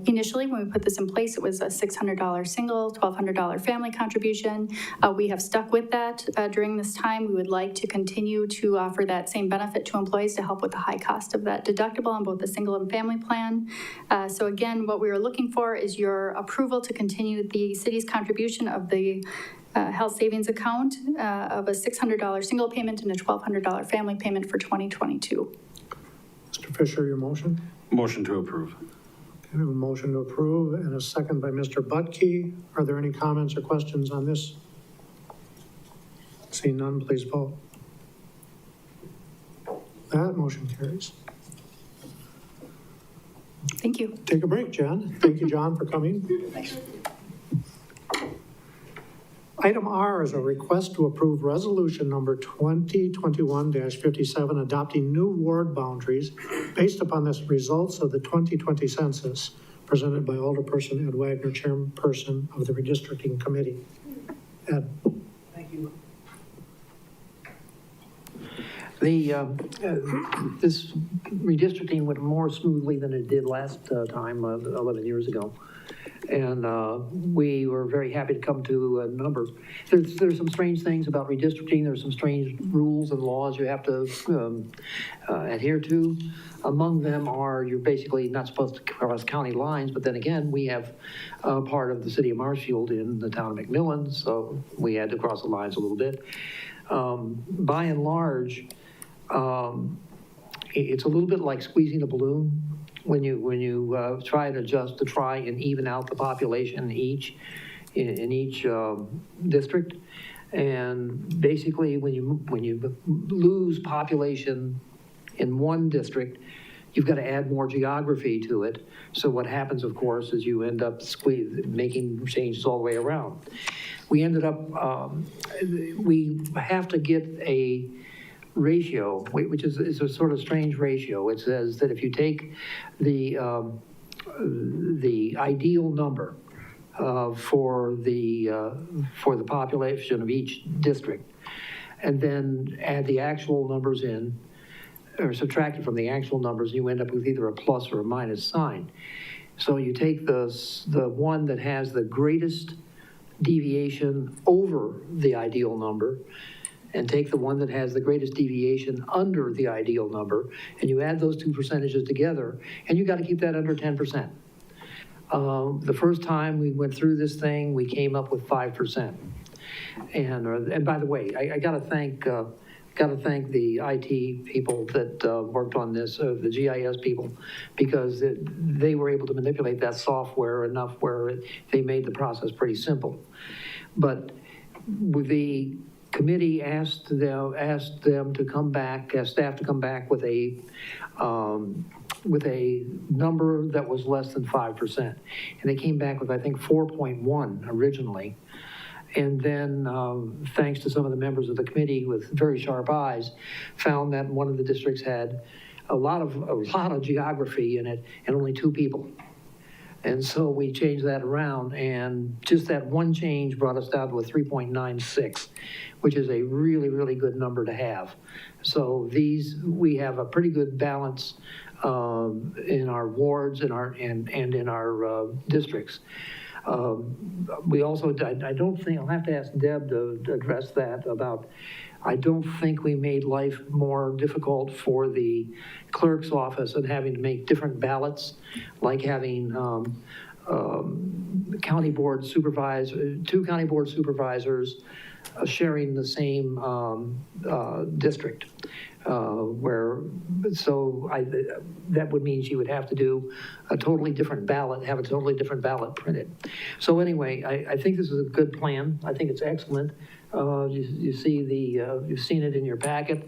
Initially, when we put this in place, it was a $600 single, $1,200 family contribution. We have stuck with that during this time. We would like to continue to offer that same benefit to employees to help with the high cost of that deductible on both the single and family plan. So again, what we are looking for is your approval to continue the city's contribution of the health savings account of a $600 single payment and a $1,200 family payment for 2022. Mr. Fisher, your motion? Motion to approve. Okay, we have a motion to approve and a second by Mr. Butke. Are there any comments or questions on this? Seeing none, please vote. That motion carries. Thank you. Take a break, Jen. Thank you, John, for coming. Thanks. Item R is a request to approve resolution number 2021-57, adopting new ward boundaries based upon the results of the 2020 census, presented by Alderperson Ed Wagner, chairperson of the redistricting committee. Ed. Thank you. This redistricting went more smoothly than it did last time, 11 years ago. And we were very happy to come to a number. There's some strange things about redistricting. There's some strange rules and laws you have to adhere to. Among them are you're basically not supposed to cross county lines, but then again, we have part of the city of Marshfield in the town of McMillan, so we had to cross the lines a little bit. By and large, it's a little bit like squeezing a balloon. When you try to adjust to try and even out the population in each district, and basically when you lose population in one district, you've got to add more geography to it. So what happens, of course, is you end up making changes all the way around. We ended up we have to get a ratio, which is a sort of strange ratio. It says that if you take the ideal number for the population of each district, and then add the actual numbers in, or subtract it from the actual numbers, you end up with either a plus or a minus sign. So you take the one that has the greatest deviation over the ideal number, and take the one that has the greatest deviation under the ideal number, and you add those two percentages together, and you got to keep that under 10%. The first time we went through this thing, we came up with 5%. And by the way, I got to thank the IT people that worked on this, the GIS people, because they were able to manipulate that software enough where they made the process pretty simple. But with the committee asked them to come back, staff to come back with a number that was less than 5%. And they came back with, I think, 4.1 originally. And then, thanks to some of the members of the committee with very sharp eyes, found that one of the districts had a lot of geography in it and only 2 people. And so we changed that around, and just that one change brought us down to a 3.96, which is a really, really good number to have. So we have a pretty good balance in our wards and in our districts. We also, I don't think, I'll have to ask Deb to address that about, I don't think we made life more difficult for the clerk's office and having to make different ballots, like having county board supervisor, two county board supervisors sharing the same district. That would mean she would have to do a totally different ballot, have a totally different ballot printed. So anyway, I think this is a good plan. I think it's excellent. You see you've seen it in your packet.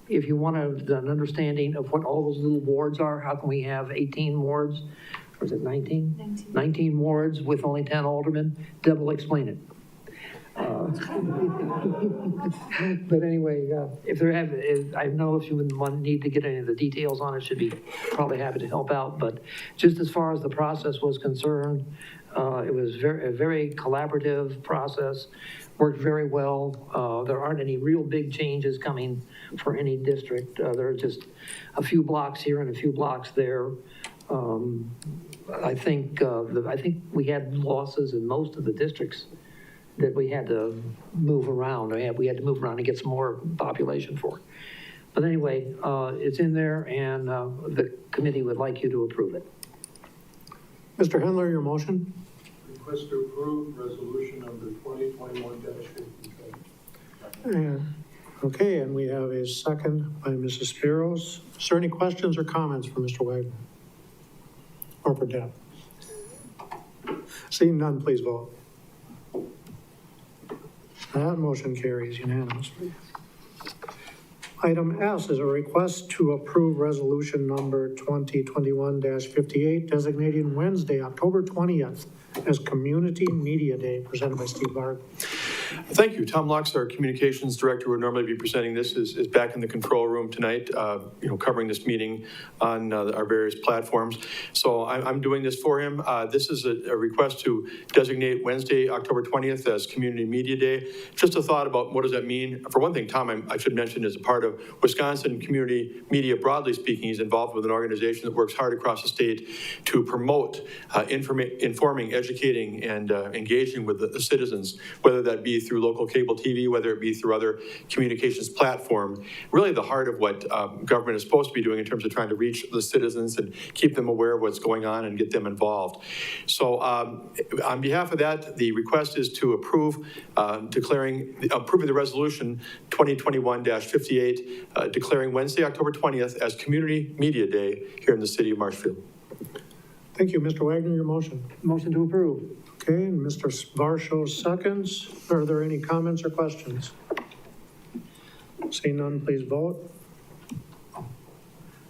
If you want an understanding of what all those little wards are, how can we have 18 wards? Or is it 19? 19 wards with only 10 aldermen? Deb will explain it. But anyway, I know if you would need to get any of the details on it, should be probably happy to help out. But just as far as the process was concerned, it was a very collaborative process, worked very well. There aren't any real big changes coming for any district. There are just a few blocks here and a few blocks there. I think we had losses in most of the districts that we had to move around. We had to move around and get some more population for. But anyway, it's in there, and the committee would like you to approve it. Mr. Hendler, your motion? Request to approve resolution number 2021-53. Okay, and we have a second by Mrs. Spiros. Is there any questions or comments for Mr. Wagner? Or for Deb? Seeing none, please vote. That motion carries unanimously. Item S is a request to approve resolution number 2021-58, designating Wednesday, October 20th as Community Media Day, presented by Steve Bard. Thank you. Tom Lux, our communications director, who would normally be presenting this, is back in the control room tonight, covering this meeting on our various platforms. So I'm doing this for him. This is a request to designate Wednesday, October 20th as Community Media Day. Just a thought about what does that mean? For one thing, Tom, I should mention, is a part of Wisconsin community media, broadly speaking. He's involved with an organization that works hard across the state to promote informing, educating, and engaging with the citizens, whether that be through local cable TV, whether it be through other communications platform. Really the heart of what government is supposed to be doing in terms of trying to reach the citizens and keep them aware of what's going on and get them involved. So on behalf of that, the request is to approve approving the resolution 2021-58, declaring Wednesday, October 20th as Community Media Day here in the city of Marshfield. Thank you. Mr. Wagner, your motion. Motion to approve. Okay, and Mr. Varsho seconds. Are there any comments or questions? Seeing none, please vote.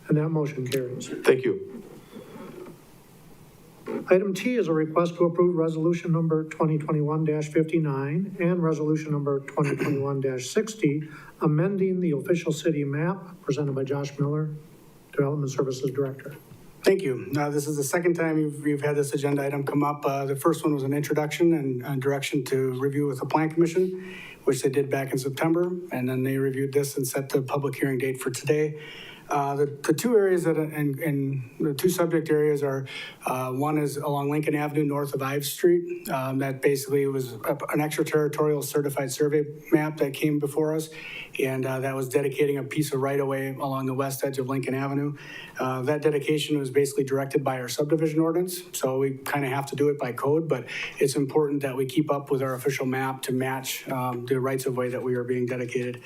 And that motion carries. Thank you. Item T is a request to approve resolution number 2021-59 and resolution number 2021-60, amending the official city map, presented by Josh Miller, Development Services Director. Thank you. This is the second time you've had this agenda item come up. The first one was an introduction and direction to review with the Plan Commission, which they did back in September, and then they reviewed this and set the public hearing date for today. The two areas and the two subject areas are, one is along Lincoln Avenue north of Ives Street. That basically was an extraterritorial certified survey map that came before us, and that was dedicating a piece of right-of-way along the west edge of Lincoln Avenue. That dedication was basically directed by our subdivision ordinance, so we kind of have to do it by code, but it's important that we keep up with our official map to match the rights-of-way that we are being dedicated.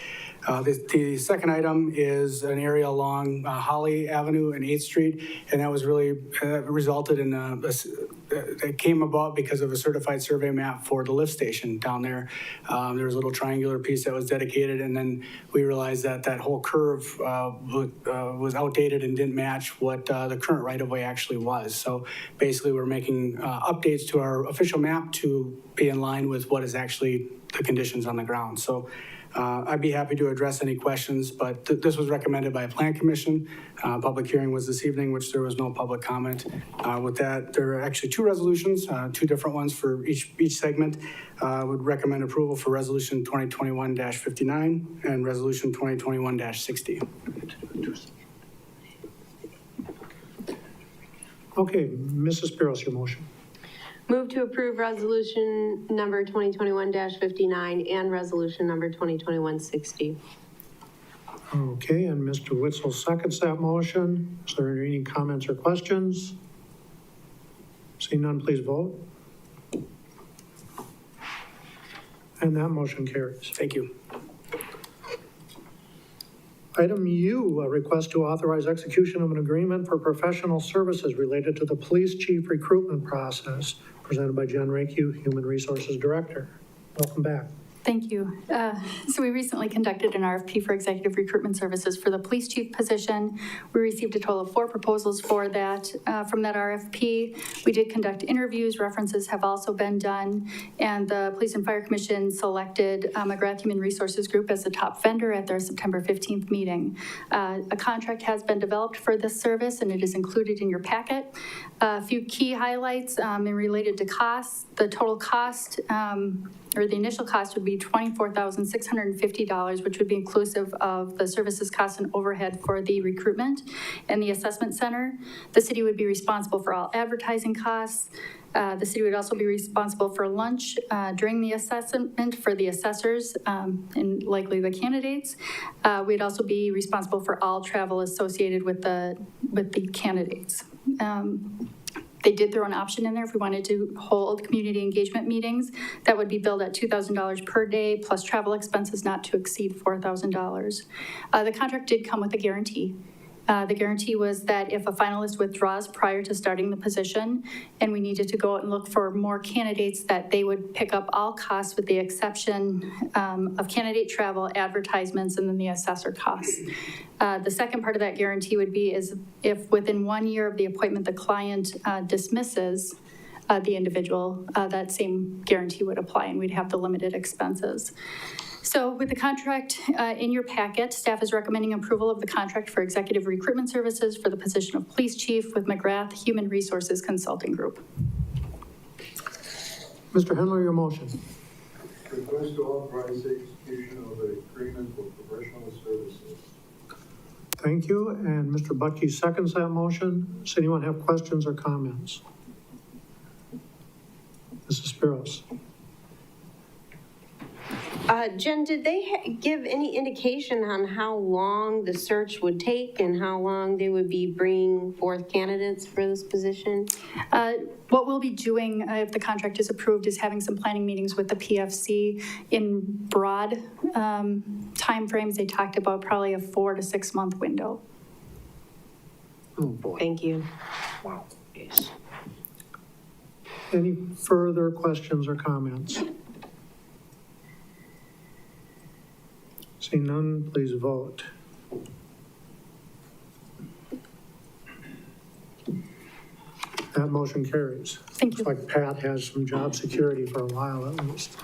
The second item is an area along Holly Avenue and 8th Street, and that was really resulted in that came about because of a certified survey map for the lift station down there. There was a little triangular piece that was dedicated, and then we realized that that whole curve was outdated and didn't match what the current right-of-way actually was. So basically, we're making updates to our official map to be in line with what is actually the conditions on the ground. So I'd be happy to address any questions, but this was recommended by a Plan Commission. Public hearing was this evening, which there was no public comment. With that, there are actually two resolutions, two different ones for each segment. I would recommend approval for Resolution 2021-59 and Resolution 2021-60. Okay, Mrs. Spiros, your motion. Move to approve resolution number 2021-59 and resolution number 2021-60. Okay, and Mr. Witzel seconds that motion. Is there any comments or questions? Seeing none, please vote. And that motion carries. Thank you. Item U, a request to authorize execution of an agreement for professional services related to the police chief recruitment process, presented by Jen Rakey, Human Resources Director. Welcome back. Thank you. So we recently conducted an RFP for executive recruitment services for the police chief position. We received a total of 4 proposals for that. From that RFP, we did conduct interviews. References have also been done. And the Police and Fire Commission selected McGrath Human Resources Group as the top vendor at their September 15th meeting. A contract has been developed for this service, and it is included in your packet. A few key highlights related to costs. The total cost, or the initial cost, would be $24,650, which would be inclusive of the services costs and overhead for the recruitment and the assessment center. The city would be responsible for all advertising costs. The city would also be responsible for lunch during the assessment for the assessors and likely the candidates. We'd also be responsible for all travel associated with the candidates. They did throw an option in there if we wanted to hold community engagement meetings. That would be billed at $2,000 per day, plus travel expenses not to exceed $4,000. The contract did come with a guarantee. The guarantee was that if a finalist withdraws prior to starting the position and we needed to go out and look for more candidates, that they would pick up all costs with the exception of candidate travel, advertisements, and then the assessor costs. The second part of that guarantee would be is if within 1 year of the appointment the client dismisses the individual, that same guarantee would apply and we'd have the limited expenses. So with the contract in your packet, staff is recommending approval of the contract for executive recruitment services for the position of police chief with McGrath Human Resources Consulting Group. Mr. Hendler, your motion. Request to authorize the execution of an agreement for professional services. Thank you. And Mr. Butke seconds that motion. Does anyone have questions or comments? Mrs. Spiros. Jen, did they give any indication on how long the search would take and how long they would be bringing forth candidates for this position? What we'll be doing if the contract is approved is having some planning meetings with the PFC in broad timeframes. They talked about probably a 4 to 6 month window. Oh, boy. Thank you. Wow. Yes. Any further questions or comments? Seeing none, please vote. That motion carries. Thank you. Looks like Pat has some job security for a while at least.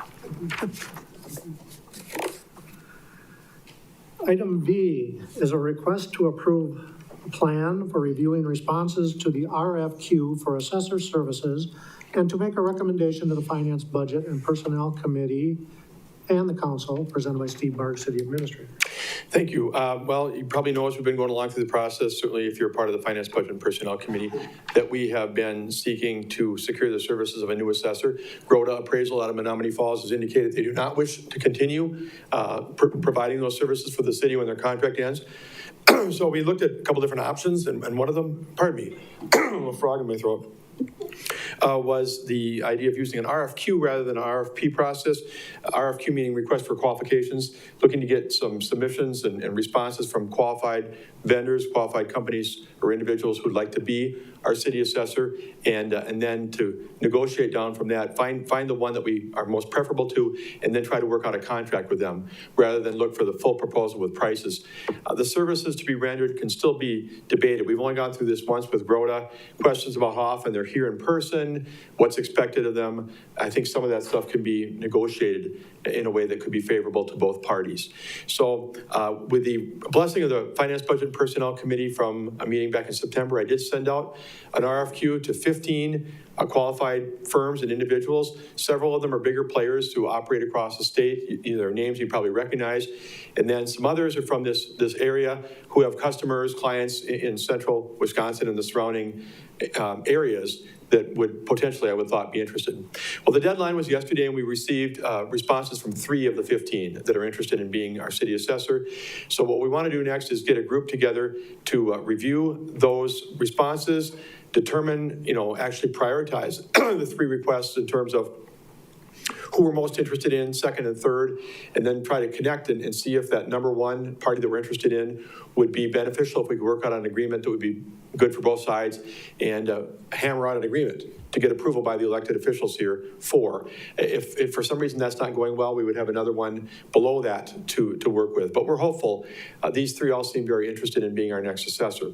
Item B is a request to approve a plan for reviewing responses to the RFQ for assessor services and to make a recommendation to the Finance, Budget, and Personnel Committee and the council, presented by Steve Barg, City Administrator. Thank you. Well, you probably know as we've been going along through the process, certainly if you're part of the Finance, Budget, and Personnel Committee, that we have been seeking to secure the services of a new assessor. Groda Appraisal out of Menominee Falls has indicated they do not wish to continue providing those services for the city when their contract ends. So we looked at a couple different options, and one of them, pardon me, a frog in my throat, was the idea of using an RFQ rather than an RFP process. RFQ meaning request for qualifications, looking to get some submissions and responses from qualified vendors, qualified companies or individuals who'd like to be our city assessor, and then to negotiate down from that, find the one that we are most preferable to, and then try to work out a contract with them, rather than look for the full proposal with prices. The services to be rendered can still be debated. We've only gone through this once with Groda. Questions about how often they're here in person, what's expected of them. I think some of that stuff can be negotiated in a way that could be favorable to both parties. So with the blessing of the Finance, Budget, and Personnel Committee from a meeting back in September, I did send out an RFQ to 15 qualified firms and individuals. Several of them are bigger players who operate across the state. Their names you probably recognize. And then some others are from this area who have customers, clients in central Wisconsin and the surrounding areas that would potentially, I would thought, be interested. Well, the deadline was yesterday, and we received responses from 3 of the 15 that are interested in being our city assessor. So what we want to do next is get a group together to review those responses, determine, actually prioritize the 3 requests in terms of who we're most interested in, second and third, and then try to connect and see if that number 1 party that we're interested in would be beneficial, if we could work out an agreement that would be good for both sides, and hammer out an agreement to get approval by the elected officials here for. If for some reason that's not going well, we would have another one below that to work with. But we're hopeful. These 3 all seem very interested in being our next assessor.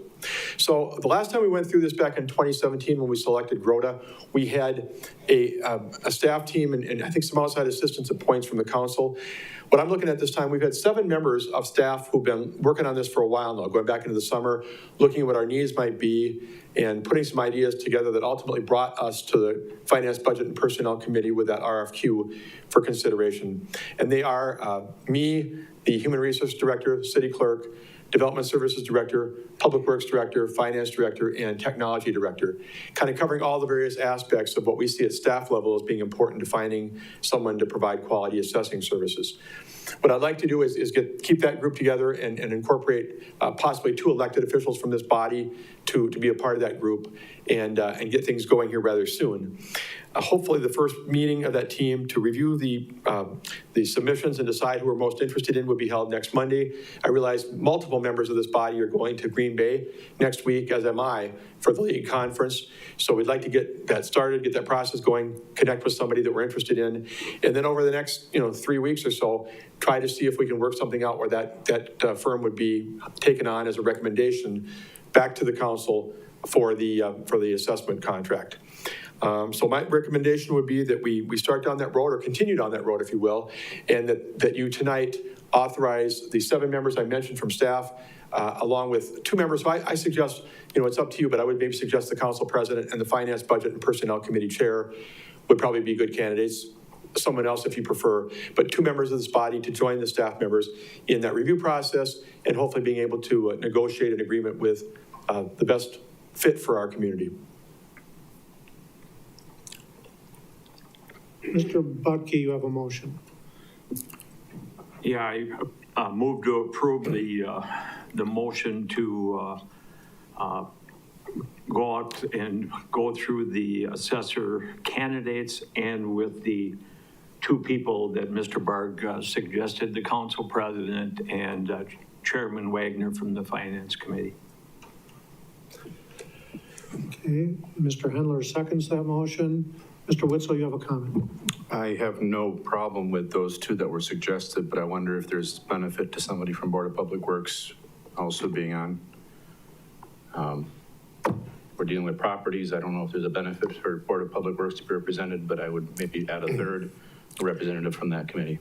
So the last time we went through this back in 2017 when we selected Groda, we had a staff team and I think some outside assistance at points from the council. What I'm looking at this time, we've had 7 members of staff who've been working on this for a while now, going back into the summer, looking at what our needs might be and putting some ideas together that ultimately brought us to the Finance, Budget, and Personnel Committee with that RFQ for consideration. And they are me, the Human Resources Director, City Clerk, Development Services Director, Public Works Director, Finance Director, and Technology Director, kind of covering all the various aspects of what we see at staff level as being important to finding someone to provide quality assessing services. What I'd like to do is keep that group together and incorporate possibly 2 elected officials from this body to be a part of that group and get things going here rather soon. Hopefully the first meeting of that team to review the submissions and decide who we're most interested in would be held next Monday. I realize multiple members of this body are going to Green Bay next week, as am I, for the league conference. So we'd like to get that started, get that process going, connect with somebody that we're interested in. And then over the next 3 weeks or so, try to see if we can work something out where that firm would be taken on as a recommendation back to the council for the assessment contract. So my recommendation would be that we start down that road, or continue down that road, if you will, and that you tonight authorize the 7 members I mentioned from staff, along with 2 members. So I suggest, it's up to you, but I would maybe suggest the council president and the Finance, Budget, and Personnel Committee chair would probably be good candidates. Someone else if you prefer, but 2 members of this body to join the staff members in that review process and hopefully being able to negotiate an agreement with the best fit for our community. Mr. Bucky, you have a motion. Yeah, I move to approve the motion to go out and go through the assessor candidates and with the 2 people that Mr. Barg suggested, the council president and Chairman Wagner from the Finance Committee. Okay, Mr. Hendler seconds that motion. Mr. Witzel, you have a comment. I have no problem with those 2 that were suggested, but I wonder if there's benefit to somebody from Board of Public Works also being on. We're dealing with properties. I don't know if there's a benefit for Board of Public Works to be represented, but I would maybe add a 3rd representative from that committee.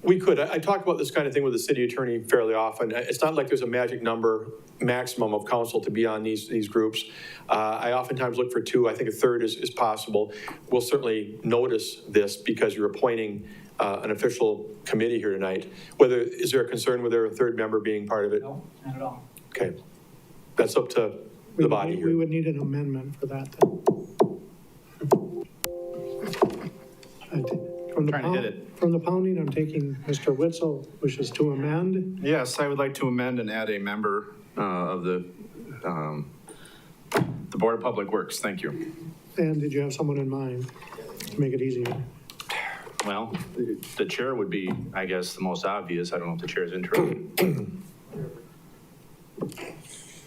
We could. I talk about this kind of thing with the city attorney fairly often. It's not like there's a magic number maximum of council to be on these groups. I oftentimes look for 2. I think a 3rd is possible. We'll certainly notice this because you're appointing an official committee here tonight. Is there a concern with there a 3rd member being part of it? No, not at all. Okay. That's up to the body here. We would need an amendment for that then. From the pounding, I'm taking Mr. Witzel wishes to amend. Yes, I would like to amend and add a member of the Board of Public Works. Thank you. And did you have someone in mind to make it easier? Well, the chair would be, I guess, the most obvious. I don't know if the chair is interested.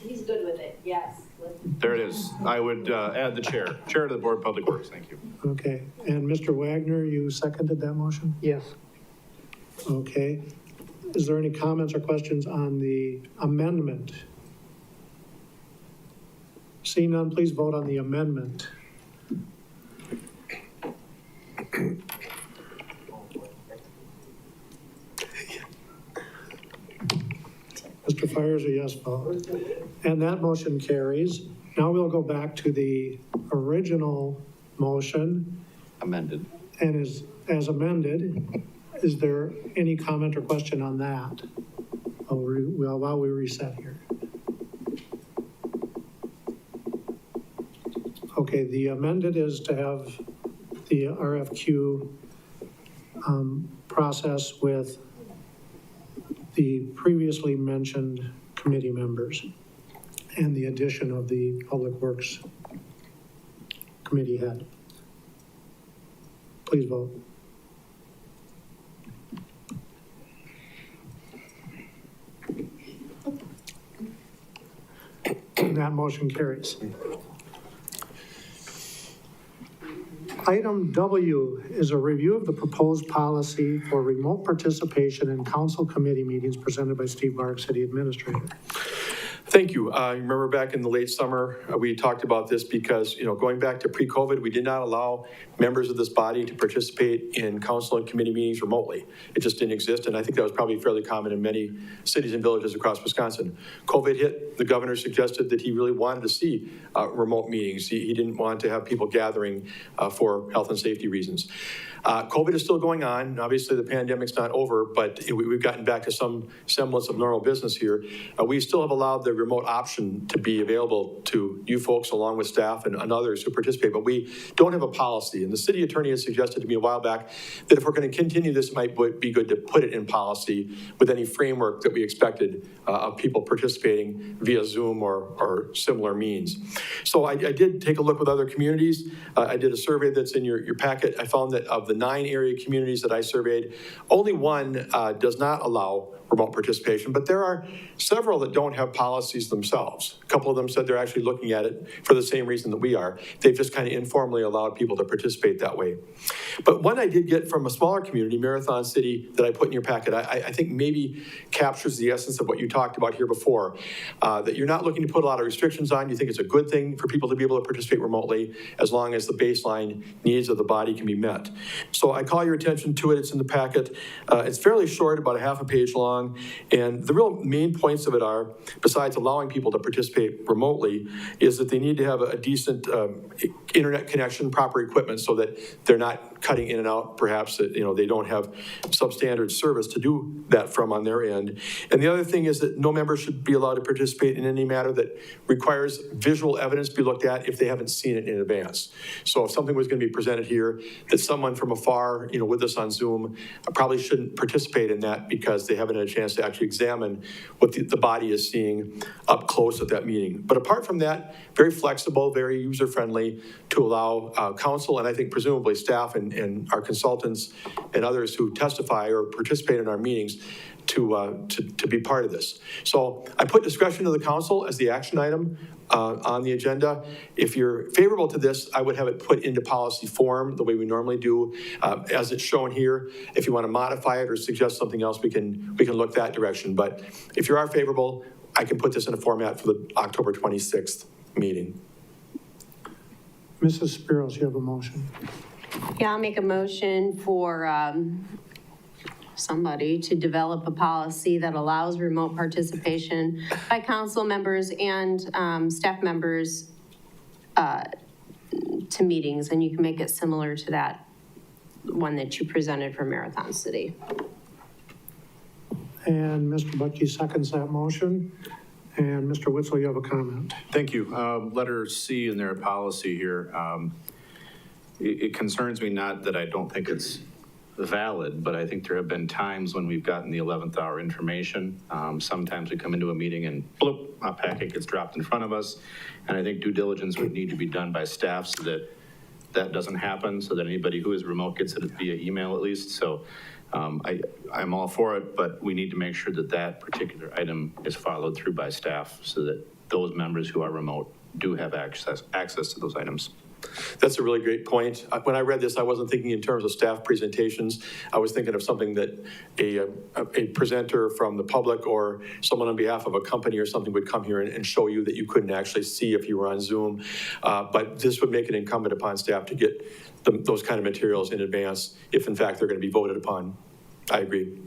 He's good with it, yes. There it is. I would add the chair to the Board of Public Works. Thank you. Okay, and Mr. Wagner, you seconded that motion? Yes. Okay. Is there any comments or questions on the amendment? Seeing none, please vote on the amendment. Mr. Fires, a yes vote. And that motion carries. Now we'll go back to the original motion. Amended. And as amended, is there any comment or question on that? While we reset here. Okay, the amended is to have the RFQ process with the previously mentioned committee members and the addition of the Public Works committee head. Please vote. That motion carries. Item W is a review of the proposed policy for remote participation in council committee meetings presented by Steve Barg, City Administrator. Thank you. Remember back in the late summer, we talked about this because, going back to pre-COVID, we did not allow members of this body to participate in council and committee meetings remotely. It just didn't exist, and I think that was probably fairly common in many cities and villages across Wisconsin. COVID hit, the governor suggested that he really wanted to see remote meetings. He didn't want to have people gathering for health and safety reasons. COVID is still going on. Obviously, the pandemic's not over, but we've gotten back to some semblance of normal business here. We still have allowed the remote option to be available to you folks along with staff and others who participate, but we don't have a policy. And the city attorney has suggested to me a while back that if we're going to continue this, it might be good to put it in policy with any framework that we expected of people participating via Zoom or similar means. So I did take a look with other communities. I did a survey that's in your packet. I found that of the 9 area communities that I surveyed, only one does not allow remote participation, but there are several that don't have policies themselves. A couple of them said they're actually looking at it for the same reason that we are. They've just kind of informally allowed people to participate that way. But one I did get from a smaller community, Marathon City, that I put in your packet, I think maybe captures the essence of what you talked about here before, that you're not looking to put a lot of restrictions on. You think it's a good thing for people to be able to participate remotely as long as the baseline needs of the body can be met. So I call your attention to it. It's in the packet. It's fairly short, about a half a page long. And the real main points of it are, besides allowing people to participate remotely, is that they need to have a decent internet connection, proper equipment, so that they're not cutting in and out, perhaps, that they don't have substandard service to do that from on their end. And the other thing is that no member should be allowed to participate in any matter that requires visual evidence be looked at if they haven't seen it in advance. So if something was going to be presented here that someone from afar, with us on Zoom, probably shouldn't participate in that because they haven't had a chance to actually examine what the body is seeing up close at that meeting. But apart from that, very flexible, very user-friendly to allow council and I think presumably staff and our consultants and others who testify or participate in our meetings to be part of this. So I put discretion to the council as the action item on the agenda. If you're favorable to this, I would have it put into policy form the way we normally do, as it's shown here. If you want to modify it or suggest something else, we can look that direction. But if you are favorable, I can put this in a format for the October 26th meeting. Mrs. Spiros, you have a motion. Yeah, I'll make a motion for somebody to develop a policy that allows remote participation by council members and staff members to meetings, and you can make it similar to that one that you presented for Marathon City. And Mr. Butke seconds that motion. And Mr. Witzel, you have a comment. Thank you. Letter C in their policy here. It concerns me, not that I don't think it's valid, but I think there have been times when we've gotten the 11th hour information. Sometimes we come into a meeting and bloop, a packet gets dropped in front of us. And I think due diligence would need to be done by staff so that that doesn't happen, so that anybody who is remote gets it via email at least. So I'm all for it, but we need to make sure that that particular item is followed through by staff so that those members who are remote do have access to those items. That's a really great point. When I read this, I wasn't thinking in terms of staff presentations. I was thinking of something that a presenter from the public or someone on behalf of a company or something would come here and show you that you couldn't actually see if you were on Zoom. But this would make it incumbent upon staff to get those kind of materials in advance if in fact they're going to be voted upon. I agree.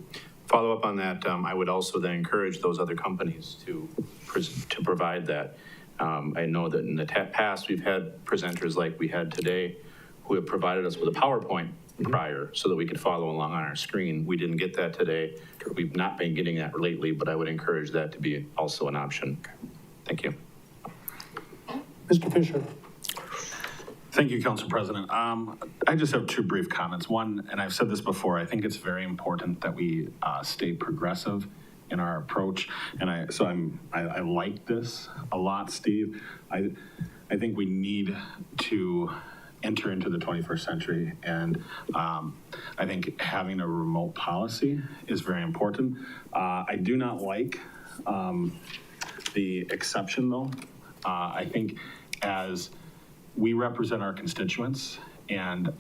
Follow up on that, I would also then encourage those other companies to provide that. I know that in the past, we've had presenters like we had today who have provided us with a PowerPoint prior so that we could follow along on our screen. We didn't get that today. We've not been getting that lately, but I would encourage that to be also an option. Thank you. Mr. Fisher. Thank you, Council President. I just have 2 brief comments. One, and I've said this before, I think it's very important that we stay progressive in our approach, and I like this a lot, Steve. I think we need to enter into the 21st century. And I think having a remote policy is very important. I do not like the exception, though. I think as we represent our constituents, and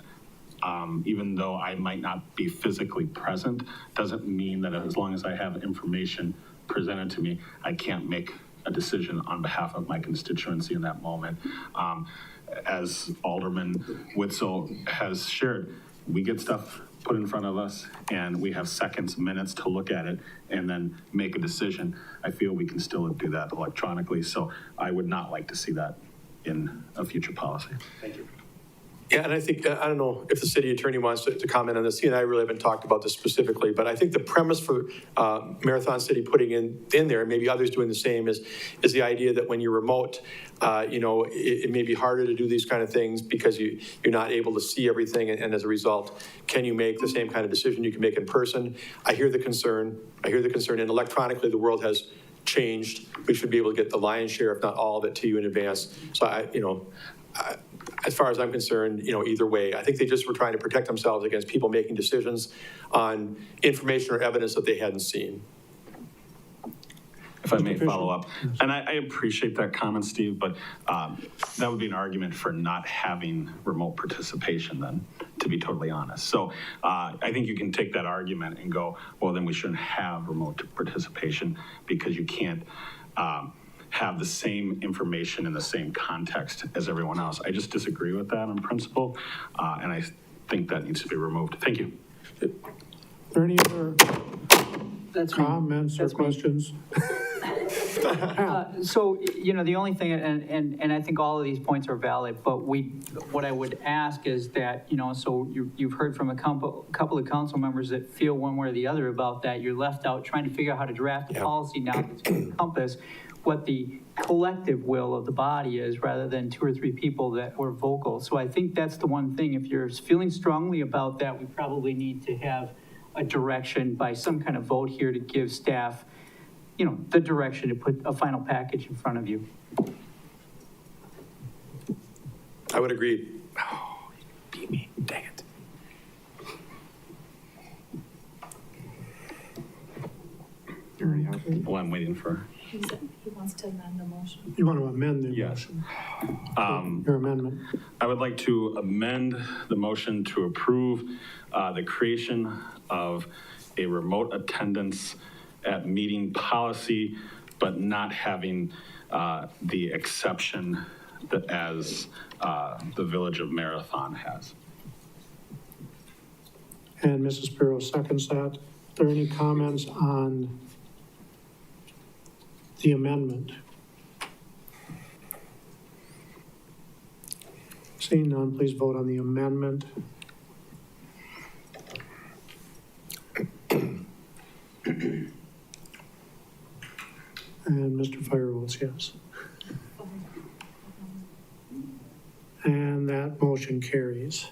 even though I might not be physically present, doesn't mean that as long as I have information presented to me, I can't make a decision on behalf of my constituency in that moment. As Alderman Witzel has shared, we get stuff put in front of us and we have seconds, minutes to look at it and then make a decision. I feel we can still do that electronically, so I would not like to see that in a future policy. Thank you. Yeah, and I think, I don't know if the city attorney wants to comment on this. He and I really haven't talked about this specifically, but I think the premise for Marathon City putting in there, and maybe others doing the same, is the idea that when you're remote, it may be harder to do these kind of things because you're not able to see everything, and as a result, can you make the same kind of decision you can make in person? I hear the concern, and electronically the world has changed. We should be able to get the lion's share, if not all of it, to you in advance. So as far as I'm concerned, either way, I think they just were trying to protect themselves against people making decisions on information or evidence that they hadn't seen. If I may follow up, and I appreciate that comment, Steve, but that would be an argument for not having remote participation then, to be totally honest. So I think you can take that argument and go, well, then we shouldn't have remote participation because you can't have the same information in the same context as everyone else. I just disagree with that on principle, and I think that needs to be removed. Thank you. Are there any other comments or questions? So, the only thing, and I think all of these points are valid, but what I would ask is that, so you've heard from a couple of council members that feel one way or the other about that. You're left out trying to figure out how to draft a policy now that's going to encompass what the collective will of the body is rather than 2 or 3 people that were vocal. So I think that's the one thing. If you're feeling strongly about that, we probably need to have a direction by some kind of vote here to give staff, the direction to put a final package in front of you. I would agree. Oh, you beat me. Dang it. Well, I'm waiting for. He wants to amend the motion. You want to amend the Yes. motion? Your amendment. I would like to amend the motion to approve the creation of a remote attendance at meeting policy, but not having the exception that as the Village of Marathon has. And Mrs. Pirro seconds that. Are there any comments on the amendment? Seeing none, please vote on the amendment. And Mr. Fire votes yes. And that motion carries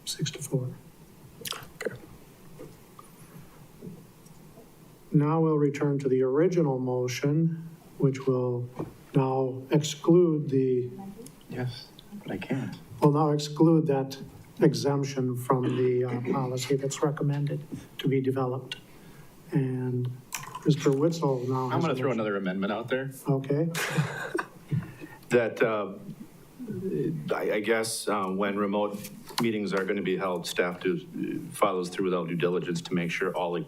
6-4. Okay. Now we'll return to the original motion, which will now exclude the, Yes, but I can't. will now exclude that exemption from the policy that's recommended to be developed. And Mr. Witzel now has I'm going a to throw motion. another amendment out there. Okay. That I guess when remote meetings are going to be held, staff follows through with all due diligence to make sure all the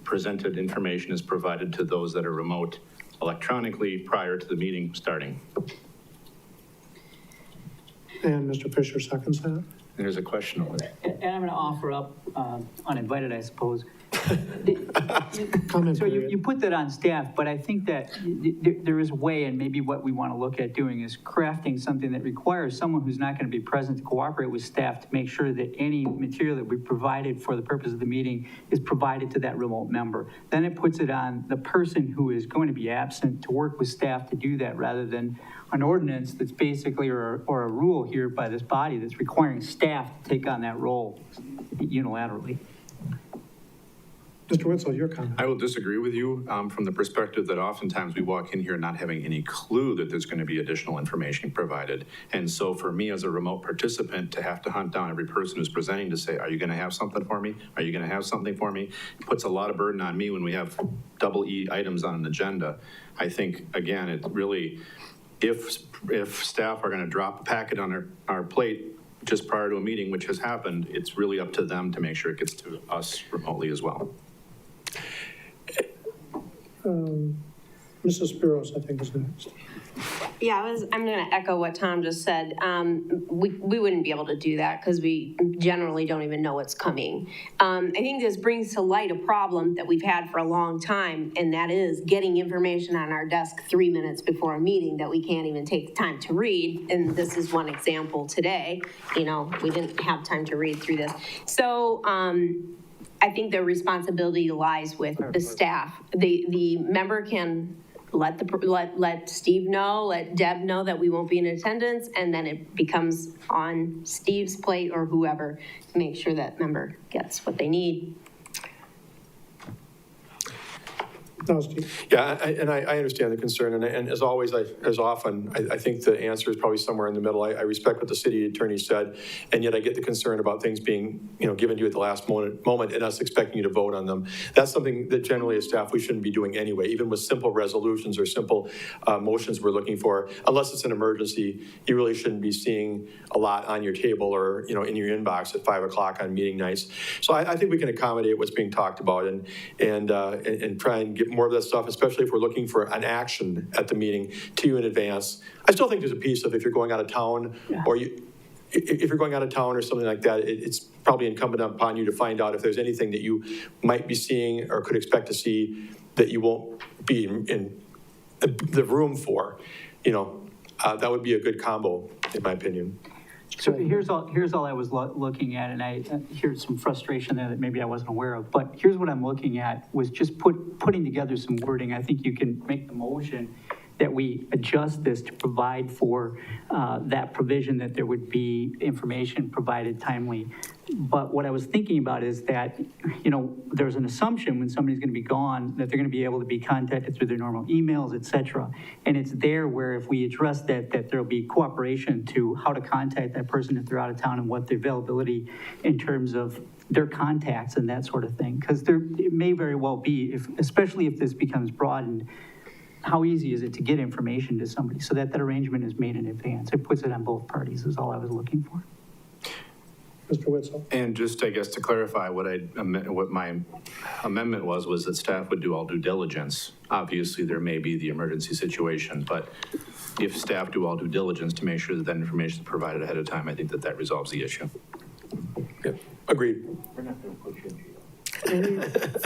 presented information is provided to those that are remote electronically prior to the meeting starting. And Mr. Fisher seconds that. There's a question over there. And I'm going to offer up, uninvited, I suppose. Comment So period. you put that on staff, but I think that there is a way, and maybe what we want to look at doing is crafting something that requires someone who's not going to be present to cooperate with staff to make sure that any material that we provided for the purpose of the meeting is provided to that remote member. Then it puts it on the person who is going to be absent to work with staff to do that, rather than an ordinance that's basically, or a rule here by this body that's requiring staff to take on that role unilaterally. Mr. Witzel, your comment. I will disagree with you from the perspective that oftentimes we walk in here not having any clue that there's going to be additional information provided. And so for me as a remote participant to have to hunt down every person who's presenting to say, are you going to have something for me? Are you going to have something for me? It puts a lot of burden on me when we have double E items on an agenda. I think, again, it really, if staff are going to drop a packet on our plate just prior to a meeting, which has happened, it's really up to them to make sure it gets to us remotely as well. Mrs. Spiros, I think, is next. Yeah, I'm going to echo what Tom just said. We wouldn't be able to do that because we generally don't even know what's coming. I think this brings to light a problem that we've had for a long time, and that is getting information on our desk 3 minutes before a meeting that we can't even take time to read. And this is one example today. You know, we didn't have time to read through this. So I think the responsibility lies with the staff. The member can let Steve know, let Deb know that we won't be in attendance, and then it becomes on Steve's plate or whoever to make sure that member gets what they need. No, Steve. Yeah, I understand the concern, and as always, as often, I think the answer is probably somewhere in the middle. I respect what the city attorney said, and yet I get the concern about things being, given to you at the last moment and us expecting you to vote on them. That's something that generally as staff we shouldn't be doing anyway, even with simple resolutions or simple motions we're looking for. Unless it's an emergency, you really shouldn't be seeing a lot on your table or, in your inbox at 5 o'clock on meeting nights. So I think we can accommodate what's being talked about and try and get more of that stuff, especially if we're looking for an action at the meeting to you in advance. I still think there's a piece of if you're going out of town or if you're going out of town or something like that, it's probably incumbent upon you to find out if there's anything that you might be seeing or could expect to see that you won't be in the room for. That would be a good combo, in my opinion. So here's all I was looking at, and I hear some frustration there that maybe I wasn't aware of. But here's what I'm looking at was just putting together some wording. I think you can make the motion that we adjust this to provide for that provision that there would be information provided timely. But what I was thinking about is that, there's an assumption when somebody's going to be gone that they're going to be able to be contacted through their normal emails, et cetera. And it's there where if we address that there'll be cooperation to how to contact that person if they're out of town and what the availability in terms of their contacts and that sort of thing. Because it may very well be, especially if this becomes broadened, how easy is it to get information to somebody so that arrangement is made in advance? It puts it on both parties is all I was looking for. Mr. Witzel. And just, I guess, to clarify what my amendment was that staff would do all due diligence. Obviously, there may be the emergency situation, but if staff do all due diligence to make sure that that information is provided ahead of time, I think that resolves the issue. Yeah, agreed. We're not going to put you in jail. Any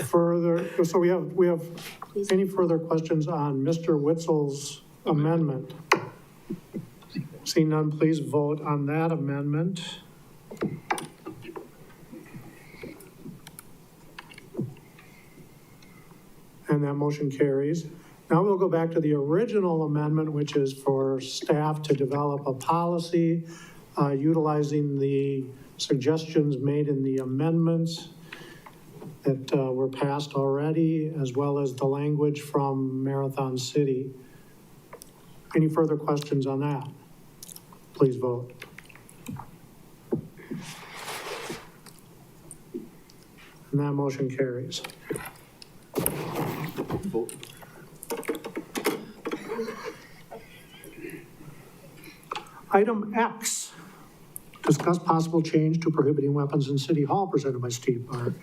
further, so we have any further questions on Mr. Witzel's amendment? Seeing none, please vote on that amendment. And that motion carries. Now we'll go back to the original amendment, which is for staff to develop a policy utilizing the suggestions made in the amendments that were passed already, as well as the language from Marathon City. Any further questions on that? Please vote. And that motion carries. Item X, discuss possible change to prohibiting weapons in City Hall, presented by Steve Bark.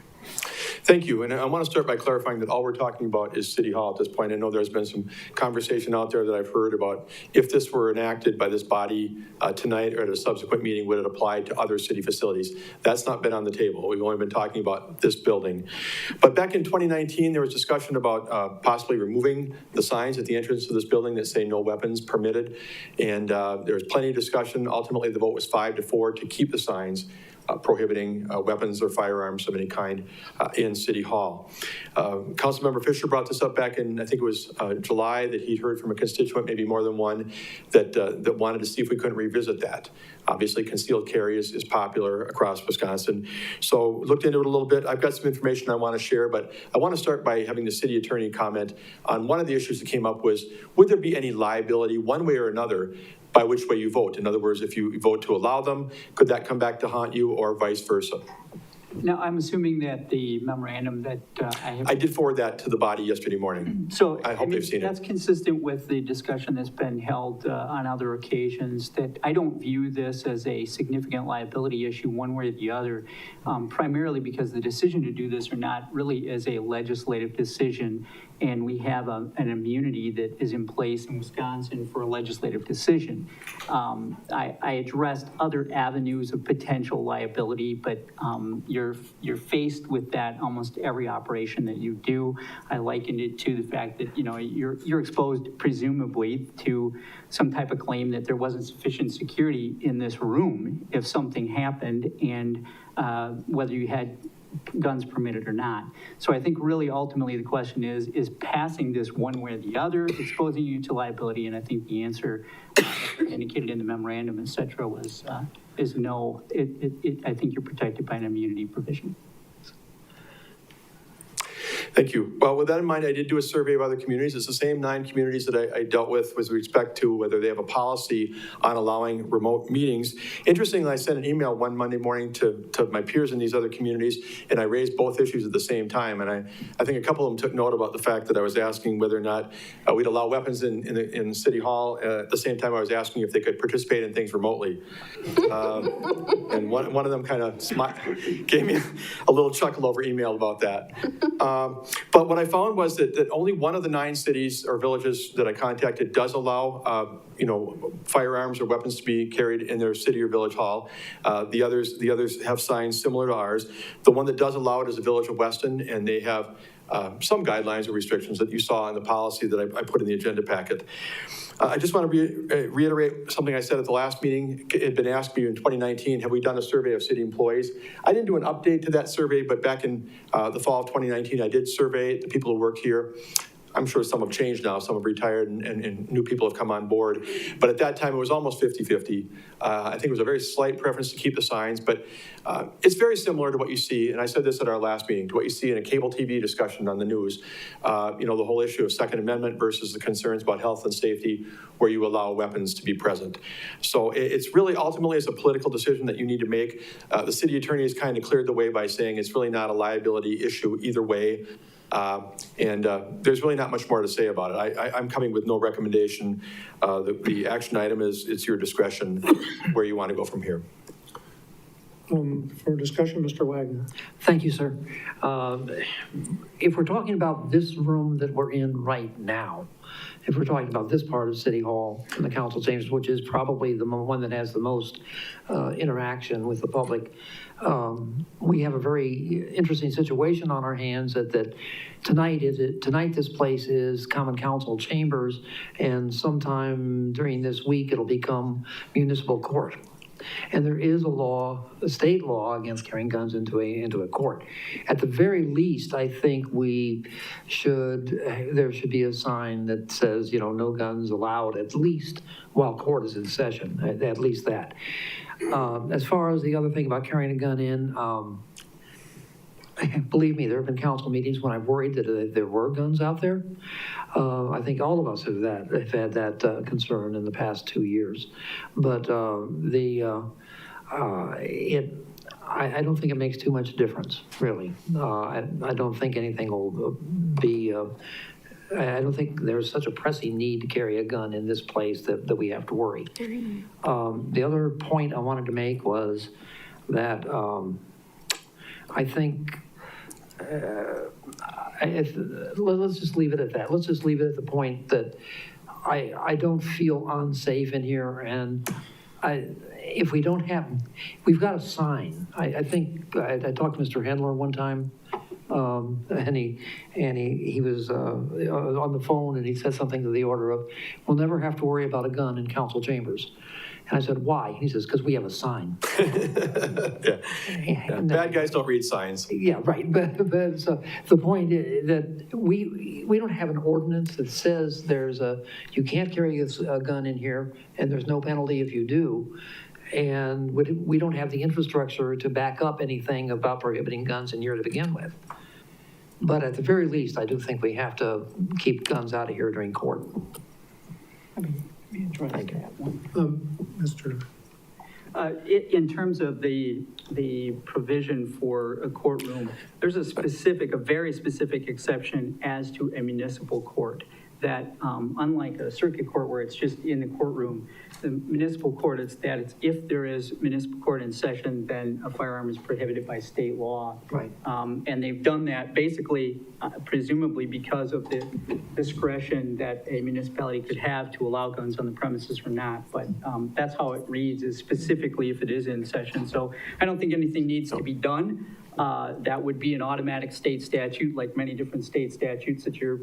Thank you, and I want to start by clarifying that all we're talking about is City Hall at this point. I know there's been some conversation out there that I've heard about if this were enacted by this body tonight or at a subsequent meeting, would it apply to other city facilities? That's not been on the table. We've only been talking about this building. But back in 2019, there was discussion about possibly removing the signs at the entrance to this building that say no weapons permitted. And there was plenty of discussion. Ultimately, the vote was 5-4 to keep the signs. prohibiting weapons or firearms of any kind in City Hall. Councilmember Fisher brought this up back in, I think it was July, that he'd heard from a constituent, maybe more than one, that wanted to see if we couldn't revisit that. Obviously, concealed carry is popular across Wisconsin. So looked into it a little bit. I've got some information I want to share, but I want to start by having the city attorney comment on one of the issues that came up was, would there be any liability one way or another by which way you vote? In other words, if you vote to allow them, could that come back to haunt you or vice versa? Now, I'm assuming that the memorandum that I did forward that to the body yesterday morning. So I hope they've seen that's consistent with the discussion that's been held on other occasions, that I don't view this as a significant liability issue one way or the other, primarily because the decision to do this or not really is a legislative decision, and we have an immunity that is in place in Wisconsin for a legislative decision. I addressed other avenues of potential liability, but you're faced with that almost every operation that you do. I likened it to the fact that, you know, you're exposed presumably to some type of claim that there wasn't sufficient security in this room if something happened, and whether you had guns permitted or not. So I think really ultimately the question is passing this one way or the other exposing you to liability? And I think the answer indicated in the memorandum, et cetera, is no. I think you're protected by an immunity provision. Thank you. Well, with that in mind, I did do a survey of other communities. It's the same 9 communities that I dealt with respect to whether they have a policy on allowing remote meetings. Interestingly, I sent an email one Monday morning to my peers in these other communities, and I raised both issues at the same time. And I think a couple of them took note about the fact that I was asking whether or not we'd allow weapons in City Hall. At the same time, I was asking if they could participate in things remotely. And one of them kind of gave me a little chuckle over email about that. But what I found was that only one of the 9 cities or villages that I contacted does allow, firearms or weapons to be carried in their city or village hall. The others have signs similar to ours. The one that does allow it is the village of Weston, and they have some guidelines or restrictions that you saw in the policy that I put in the agenda packet. I just want to reiterate something I said at the last meeting. It had been asked me in 2019, have we done a survey of city employees? I didn't do an update to that survey, but back in the fall of 2019, I did survey the people who work here. I'm sure some have changed now, some have retired and new people have come on board. But at that time, it was almost 50-50. I think it was a very slight preference to keep the signs, but it's very similar to what you see, and I said this at our last meeting, to what you see in a cable TV discussion on the news. The whole issue of Second Amendment versus the concerns about health and safety where you allow weapons to be present. So it's really ultimately it's a political decision that you need to make. The city attorney has kind of cleared the way by saying it's really not a liability issue either way. There's really not much more to say about it. I'm coming with no recommendation. The action item is it's your discretion where you want to go from here. For discussion, Mr. Wagner. Thank you, sir. If we're talking about this room that we're in right now, if we're talking about this part of City Hall and the council chambers, which is probably the one that has the most interaction with the public, we have a very interesting situation on our hands that tonight this place is common council chambers, and sometime during this week it'll become municipal court. And there is a state law against carrying guns into a court. At the very least, I think there should be a sign that says, no guns allowed, at least while court is in session, at least that. As far as the other thing about carrying a gun in, believe me, there have been council meetings when I've worried that there were guns out there. I think all of us have had that concern in the past 2 years. But I don't think it makes too much difference, really. I don't think anything will be... I don't think there's such a pressing need to carry a gun in this place that we have to worry. The other point I wanted to make was that I think... let's just leave it at that. Let's just leave it at the point that I don't feel unsafe in here, and if we don't have, we've got a sign. I think I talked to Mr. Handler one time, And he was on the phone, and he said something to the order of, "We'll never have to worry about a gun in council chambers." And I said, "Why?" He says, "Because we have a sign." Yeah. Bad guys don't read signs. Yeah, right, but so the point is that we don't have an ordinance that says you can't carry a gun in here, and there's no penalty if you do. And we don't have the infrastructure to back up anything about prohibiting guns in here to begin with. But at the very least, I do think we have to keep guns out of here during court. Mr. In terms of the provision for a courtroom, there's a very specific exception as to a municipal court that, unlike a circuit court where it's just in the courtroom, the municipal court, it's if there is municipal court in session, then a firearm is prohibited by state law. Right. And they've done that basically, presumably because of the discretion that a municipality could have to allow guns on the premises or not. But that's how it reads, is specifically if it is in session. So I don't think anything needs to be done. That would be an automatic state statute, like many different state statutes that you're,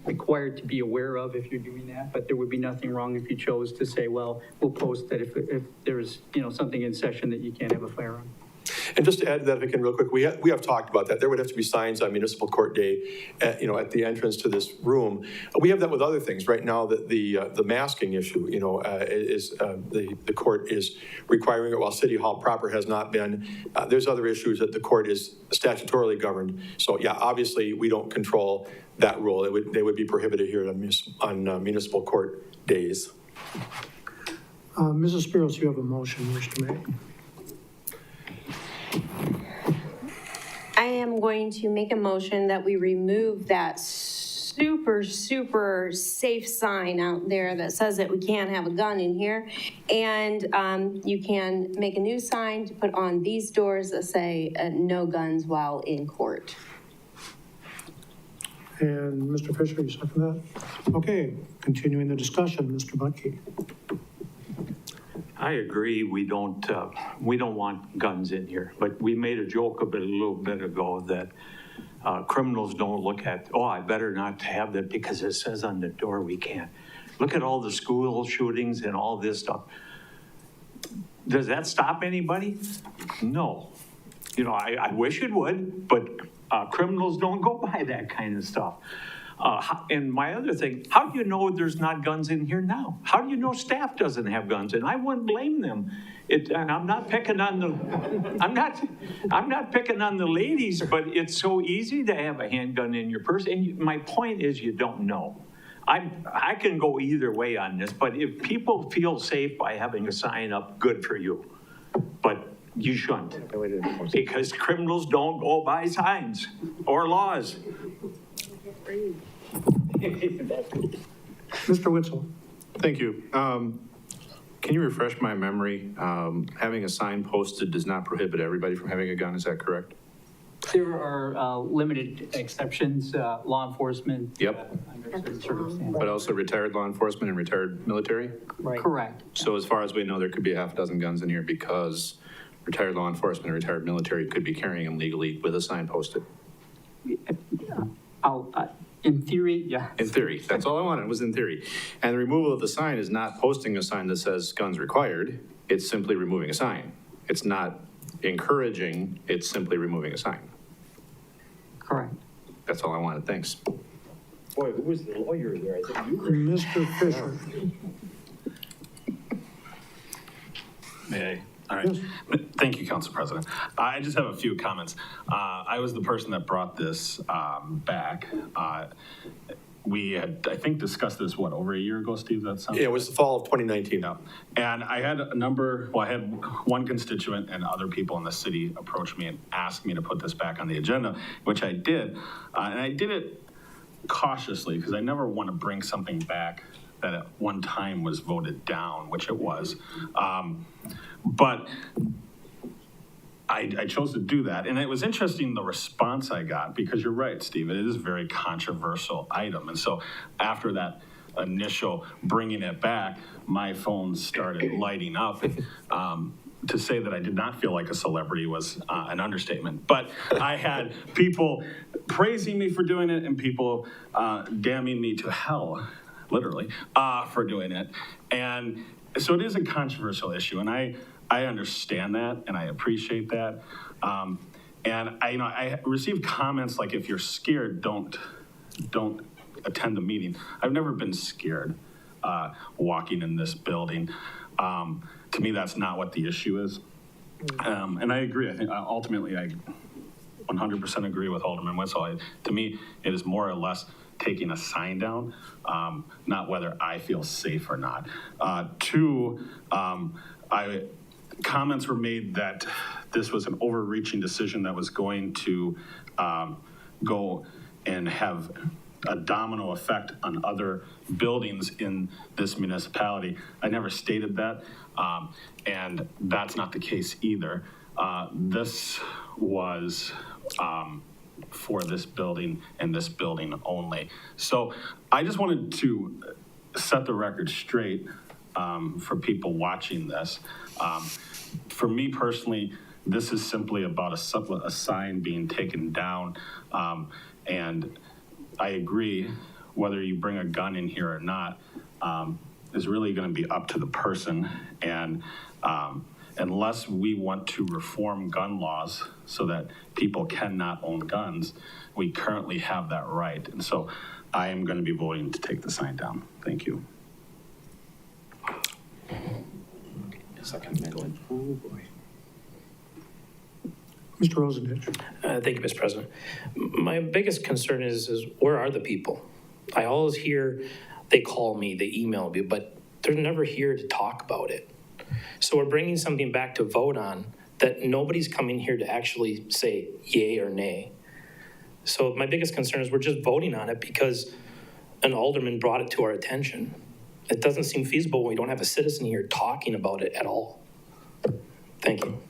required to be aware of if you're doing that. But there would be nothing wrong if you chose to say, well, we'll post that if there's, something in session that you can't have a firearm. And just to add to that, if I can real quick, we have talked about that. There would have to be signs on municipal court day, at the entrance to this room. We have that with other things. Right now, the masking issue, is the court is requiring it while City Hall proper has not been. There's other issues that the court is statutorily governed. So yeah, obviously we don't control that rule. They would be prohibited here on municipal court days. Mrs. Spiros, you have a motion you wish to make. I am going to make a motion that we remove that super safe sign out there that says that we can't have a gun in here. And you can make a new sign to put on these doors that say no guns while in court. And Mr. Fisher, you second that? Okay, continuing the discussion, Mr. Butke. I agree, we don't want guns in here, but we made a joke of it a little bit ago that criminals don't look at, I better not have that because it says on the door we can't. Look at all the school shootings and all this stuff. Does that stop anybody? No. I wish it would, but criminals don't go by that kind of stuff. And my other thing, how do you know there's not guns in here now? How do you know staff doesn't have guns? And I wouldn't blame them. And I'm not picking on I'm not picking on the ladies, but it's so easy to have a handgun in your purse. And my point is, you don't know. I can go either way on this, but if people feel safe by having a sign up, good for you. But you shouldn't, because criminals don't go by signs or laws. Mr. Witzel. Thank you. Can you refresh my memory? Having a sign posted does not prohibit everybody from having a gun, is that correct? There are limited exceptions, law enforcement. Yep. Under certain circumstances. But also retired law enforcement and retired military? Right. Correct. So as far as we know, there could be a half a dozen guns in here because retired law enforcement and retired military could be carrying them legally with a sign posted. In theory, yeah. In theory. That's all I wanted, was in theory. And the removal of the sign is not posting a sign that says guns required. It's simply removing a sign. It's not encouraging, it's simply removing a sign. Correct. That's all I wanted, thanks. Boy, who was the lawyer there? I think you were. Mr. Fisher. May I? All right. Thank you, Council President. I just have a few comments. I was the person that brought this back. We had, I think, discussed this, over a year ago, Steve? That sounds Yeah, it was the fall of 2019. Yeah. And I had I had one constituent and other people in the city approach me and ask me to put this back on the agenda, which I did. And I did it cautiously because I never want to bring something back that at one time was voted down, which it was. But I chose to do that. And it was interesting, the response I got, because you're right, Steve, it is a very controversial item. And so after that initial bringing it back, my phone started lighting up. to say that I did not feel like a celebrity was an understatement. But I had people praising me for doing it and people damning me to hell, literally, for doing it. And so it is a controversial issue, and I understand that, and I appreciate that. And I received comments like, if you're scared, don't attend the meeting. I've never been scared walking in this building. To me, that's not what the issue is. And I agree. I think ultimately I 100% agree with Alderman Wetzel. To me, it is more or less taking a sign down, not whether I feel safe or not. Two, comments were made that this was an overreaching decision that was going to go and have a domino effect on other buildings in this municipality. I never stated that, and that's not the case either. This was for this building and this building only. So I just wanted to set the record straight for people watching this. For me personally, this is simply about a sign being taken down, and I agree, whether you bring a gun in here or not, is really going to be up to the person. And unless we want to reform gun laws so that people cannot own guns, we currently have that right. And so I am going to be voting to take the sign down. Thank you. Oh, boy. Mr. Rosendich. Thank you, Mr. President. My biggest concern is where are the people? I always hear they call me, they email me, but they're never here to talk about it. So we're bringing something back to vote on that nobody's coming here to actually say yay or nay. So my biggest concern is we're just voting on it because an alderman brought it to our attention. It doesn't seem feasible when we don't have a citizen here talking about it at all. Thank you.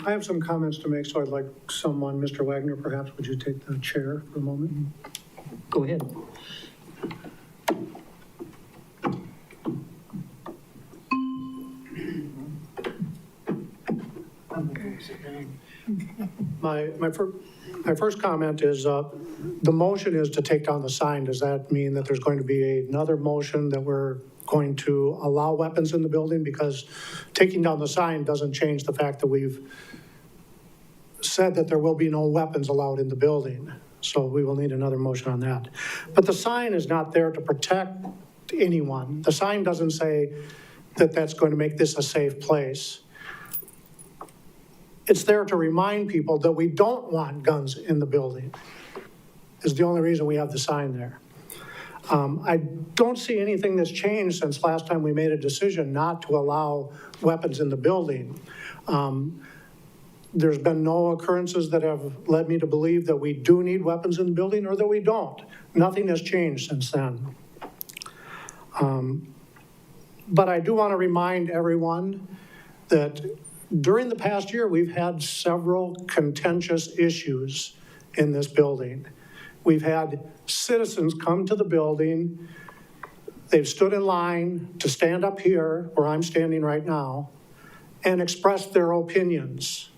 I have some comments to make, so I'd like someone, Mr. Wagner, perhaps, would you take the chair for a moment? Go ahead. My first comment is, the motion is to take down the sign. Does that mean that there's going to be another motion that we're going to allow weapons in the building? Because taking down the sign doesn't change the fact that we've said that there will be no weapons allowed in the building. So we will need another motion on that. But the sign is not there to protect anyone. The sign doesn't say that that's going to make this a safe place. It's there to remind people that we don't want guns in the building, is the only reason we have the sign there. I don't see anything that's changed since last time we made a decision not to allow weapons in the building. There's been no occurrences that have led me to believe that we do need weapons in the building or that we don't. Nothing has changed since then. But I do want to remind everyone that during the past year, we've had several contentious issues in this building. We've had citizens come to the building. They've stood in line to stand up here, where I'm standing right now, and express their opinions.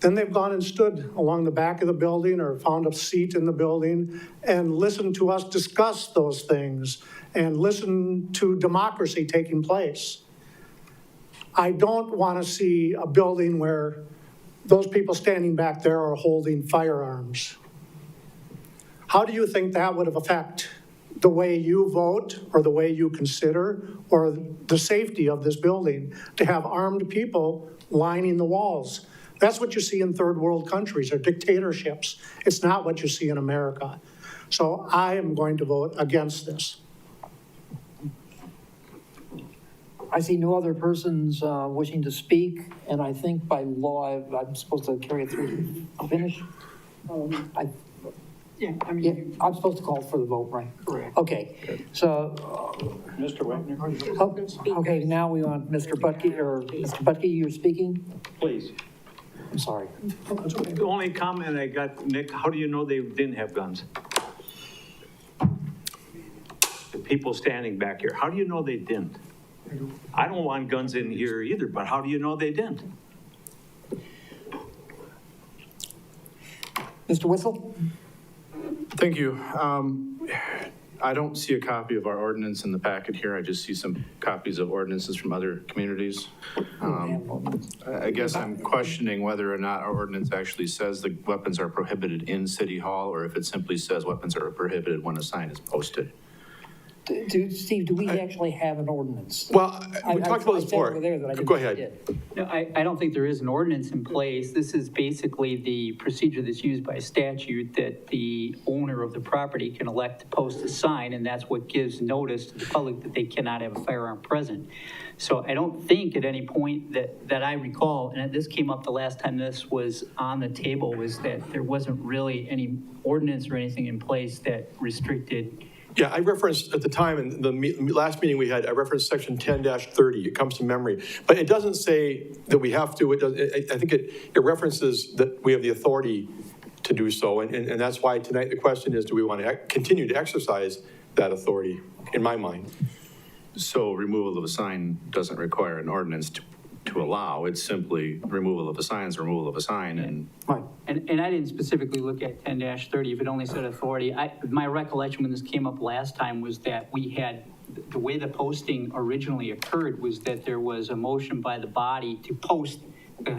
Then they've gone and stood along the back of the building or found a seat in the building and listened to us discuss those things and listen to democracy taking place. I don't want to see a building where those people standing back there are holding firearms. How do you think that would affect the way you vote or the way you consider or the safety of this building to have armed people lining the walls? That's what you see in third world countries or dictatorships. It's not what you see in America. So I am going to vote against this. I see no other persons wishing to speak, and I think by law, I'm supposed to carry it through to finish. I'm supposed to call for the vote, right? Correct. Okay, so. Mr. Wagner? Okay, now we want Mr. Butke, or Mr. Butke, you're speaking? Please. I'm sorry. The only comment I got, Nick, how do you know they didn't have guns? people standing back here. How do you know they didn't? I don't want guns in here either, but how do you know they didn't? Mr. Whistle? Thank you. I don't see a copy of our ordinance in the packet here. I just see some copies of ordinances from other communities. I guess I'm questioning whether or not our ordinance actually says the weapons are prohibited in City Hall, or if it simply says weapons are prohibited when a sign is posted. Steve, do we actually have an ordinance? Well, we talked about this before. Go ahead. No, I don't think there is an ordinance in place. This is basically the procedure that's used by statute, that the owner of the property can elect to post a sign, and that's what gives notice to the public that they cannot have a firearm present. So I don't think at any point that I recall, and this came up the last time this was on the table, was that there wasn't really any ordinance or anything in place that restricted. Yeah, I referenced at the time, in the last meeting we had, I referenced section 10-30. It comes to memory. But it doesn't say that we have to. I think it references that we have the authority to do so. And that's why tonight the question is, do we want to continue to exercise that authority, in my mind? So removal of a sign doesn't require an ordinance to allow. It's simply removal of a sign is removal of a sign. And And I didn't specifically look at 10-30, if it only said authority. My recollection when this came up last time was that we had, the way the posting originally occurred was that there was a motion by the body to post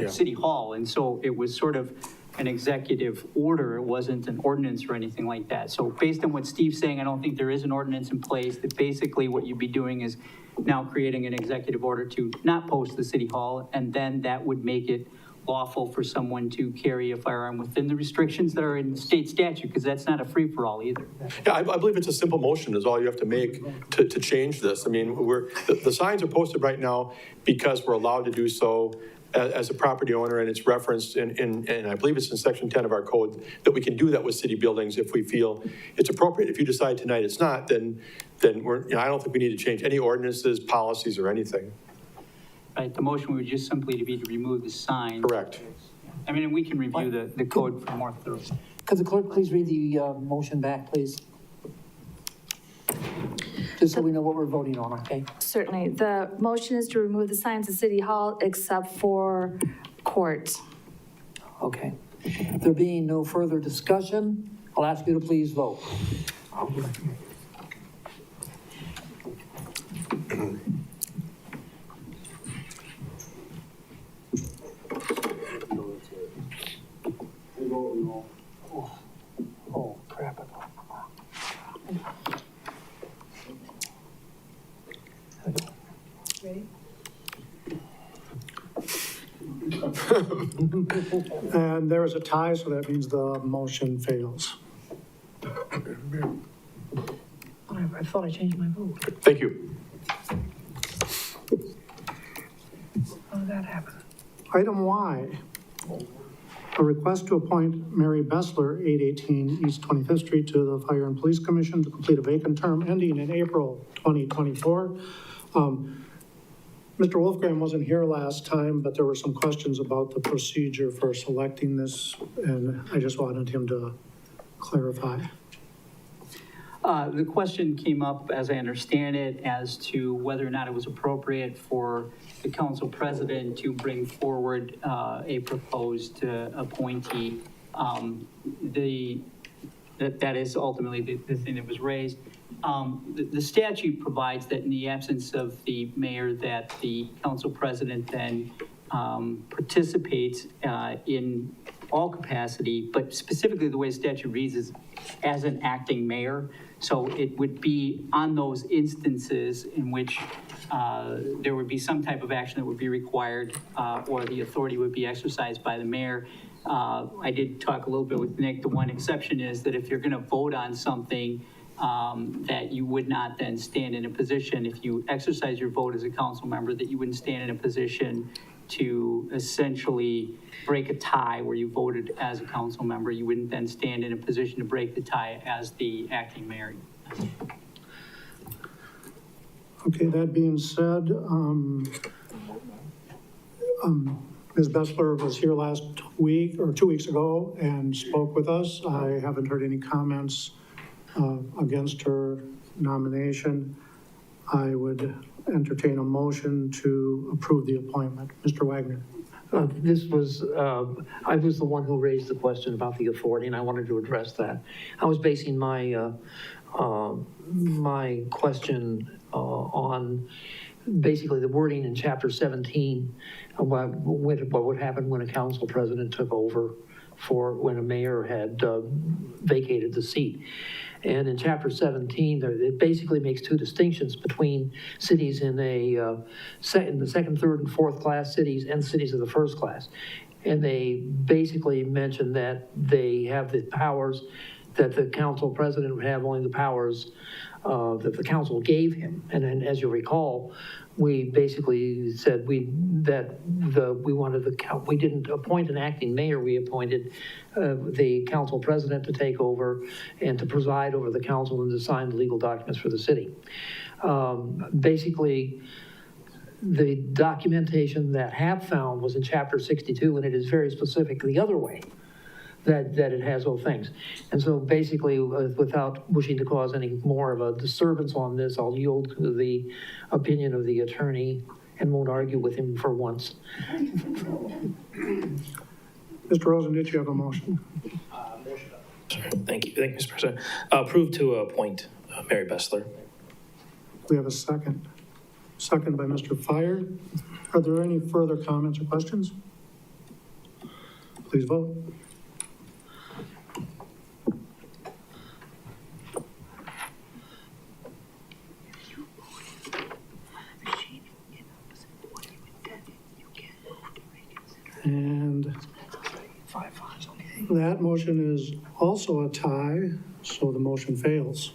City Hall. And so it was sort of an executive order. It wasn't an ordinance or anything like that. So based on what Steve's saying, I don't think there is an ordinance in place. That basically what you'd be doing is now creating an executive order to not post the City Hall, and then that would make it lawful for someone to carry a firearm within the restrictions that are in state statute, because that's not a free-for-all either. Yeah, I believe it's a simple motion is all you have to make to change this. I mean, the signs are posted right now because we're allowed to do so as a property owner, and it's referenced and I believe it's in section 10 of our code that we can do that with city buildings if we feel it's appropriate. If you decide tonight it's not, then we're, I don't think we need to change any ordinances, policies, or anything. Right, the motion would just simply be to remove the sign. Correct. I mean, and we can review the code for more thorough. Could the clerk please read the motion back, please? Just so we know what we're voting on, okay? Certainly. The motion is to remove the signs of City Hall except for court. Okay. There being no further discussion, I'll ask you to please vote. Oh, crap. Ready? And there is a tie, so that means the motion fails. I thought I changed my vote. Thank you. How did that happen? Item Y, a request to appoint Mary Bessler, 818 East 25th Street, to the Fire and Police Commission to complete a vacant term ending in April 2024. Mr. Wolfgram wasn't here last time, but there were some questions about the procedure for selecting this, and I just wanted him to clarify. The question came up, as I understand it, as to whether or not it was appropriate for the council president to bring forward a proposed appointee. That is ultimately the thing that was raised. The statute provides that in the absence of the mayor, that the council president then participates in all capacity, but specifically the way statute reads is as an acting mayor. So it would be on those instances in which there would be some type of action that would be required or the authority would be exercised by the mayor. I did talk a little bit with Nick. The one exception is that if you're going to vote on something that you would not then stand in a position, if you exercise your vote as a council member, that you wouldn't stand in a position to essentially break a tie where you voted as a council member. You wouldn't then stand in a position to break the tie as the acting mayor. Okay, that being said, Ms. Bessler was here last week or 2 weeks ago and spoke with us. I haven't heard any comments against her nomination, I would entertain a motion to approve the appointment. Mr. Wagner. This was, I was the one who raised the question about the authority, and I wanted to address that. I was basing my, my question on basically the wording in Chapter 17, about what would happen when a council president took over for when a mayor had vacated the seat. And in Chapter 17, it basically makes two distinctions between cities in the second, third, and fourth class cities and cities of the first class. And they basically mention that they have the powers, that the council president would have only the powers that the council gave him. And then, as you recall, we basically said we didn't appoint an acting mayor, we appointed the council president to take over and to preside over the council and to sign the legal documents for the city. Basically, the documentation that HAP found was in Chapter 62, and it is very specific the other way, that it has those things. And so basically, without wishing to cause any more of a disturbance on this, I'll yield to the opinion of the attorney and won't argue with him for once. Mr. Rosen, did you have a motion? Thank you, Mr. President. Approve to appoint Mary Bessler. We have a second. Second by Mr. Fire. Are there any further comments or questions? Please vote. And that motion is also a tie, so the motion fails.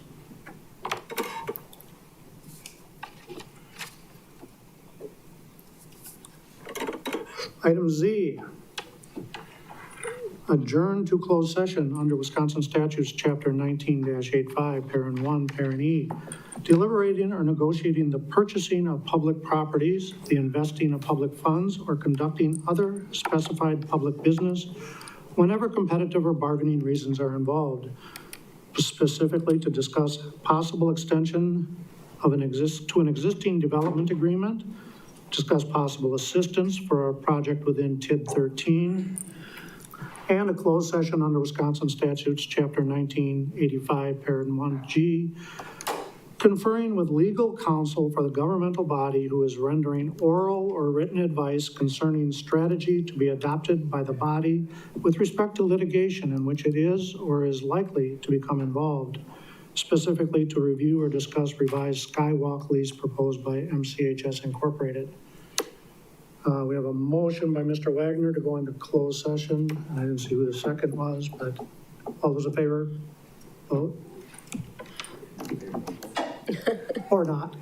Item Z, adjourn to closed session under Wisconsin Statutes, Chapter 19-85, Parent 1, Parent E, deliberating or negotiating the purchasing of public properties, the investing of public funds, or conducting other specified public business whenever competitive or bargaining reasons are involved, specifically to discuss possible extension of an existing development agreement, discuss possible assistance for a project within TID 13, and a closed session under Wisconsin Statutes, Chapter 1985, Parent 1G, conferring with legal counsel for the governmental body who is rendering oral or written advice concerning strategy to be adopted by the body with respect to litigation in which it is or is likely to become involved, specifically to review or discuss revised skywalk lease proposed by MCHS Incorporated. We have a motion by Mr. Wagner to go into closed session. I didn't see who the second was, but all those in favor, vote. Or not.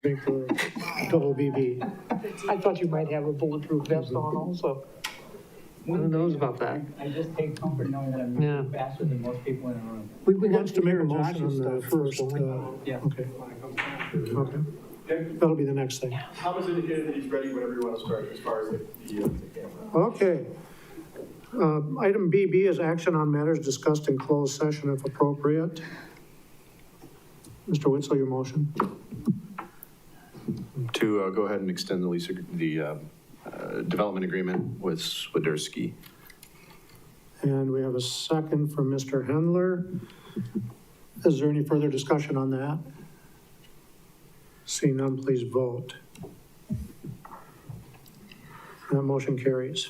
Make the double BB. I thought you might have a bulletproof vest on also. Who knows about that? I just take comfort knowing that I'm Yeah. moving faster than most people in the room. We Who got wants to make a hear motion Josh's on the stuff first? don't we? Yeah. Okay. Okay. That'll be the next thing. Thomas indicated that he's ready whenever you want to start, as far as the camera. Okay. Item BB is action on matters discussed in closed session if appropriate. Mr. Witzel, your motion. To go ahead and extend the lease, the development agreement with Swiderski. And we have a second from Mr. Hendler. Is there any further discussion on that? Seeing none, please vote. That motion carries.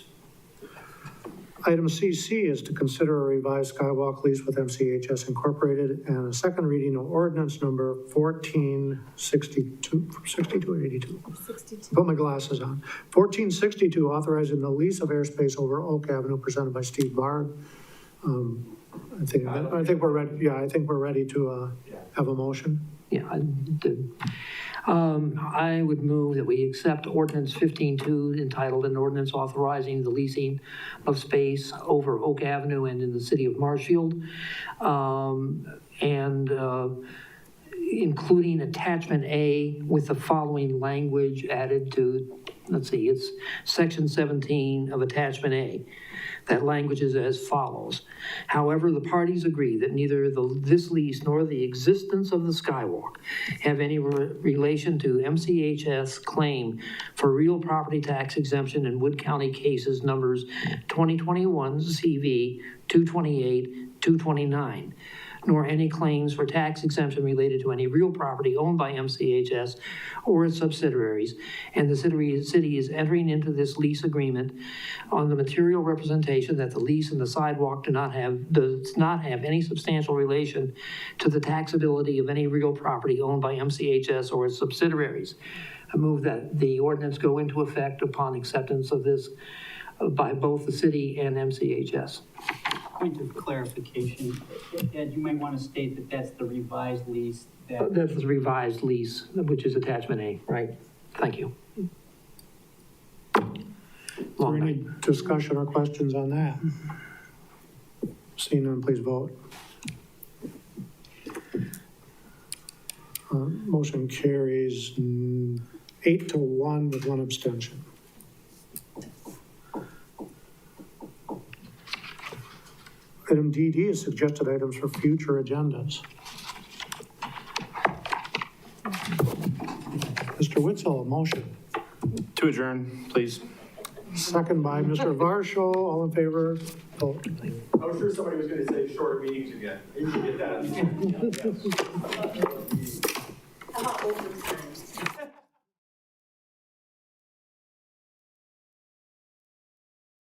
Item CC is to consider a revised skywalk lease with MCHS Incorporated and a second reading of ordinance number 1462, 62 or 82? 62. Put my glasses on. 1462, authorizing the lease of airspace over Oak Avenue presented by Steve Bard. I think we're ready. Yeah, I think we're ready to have a motion. Yeah, I did. I would move that we accept ordinance 15-2 entitled an ordinance authorizing the leasing of space over Oak Avenue and in the city of Marshfield, and including attachment A with the following language added to, let's see, it's section 17 of attachment A. That language is as follows. However, the parties agree that neither this lease nor the existence of the skywalk have any relation to MCHS claim for real property tax exemption in Wood County cases numbers 2021 CV 228, 229, nor any claims for tax exemption related to any real property owned by MCHS or its subsidiaries, and the city is entering into this lease agreement on the material representation that the lease and the sidewalk does not have any substantial relation to the taxability of any real property owned by MCHS or its subsidiaries. I move that the ordinance go into effect upon acceptance of this by both the city and MCHS. Point of clarification, Ed, you might want to state that that's the revised lease that. That's the revised lease, which is attachment A, right? Thank you. Is there any discussion or questions on that? Seeing none, please vote. Motion carries 8-1 with one abstention. Item DD is suggested items for future agendas. Mr. Witzel, a motion. To adjourn, please. Second by Mr. Varsho. All in favor, vote. I was sure somebody was going to say shorter meetings again. You can get that.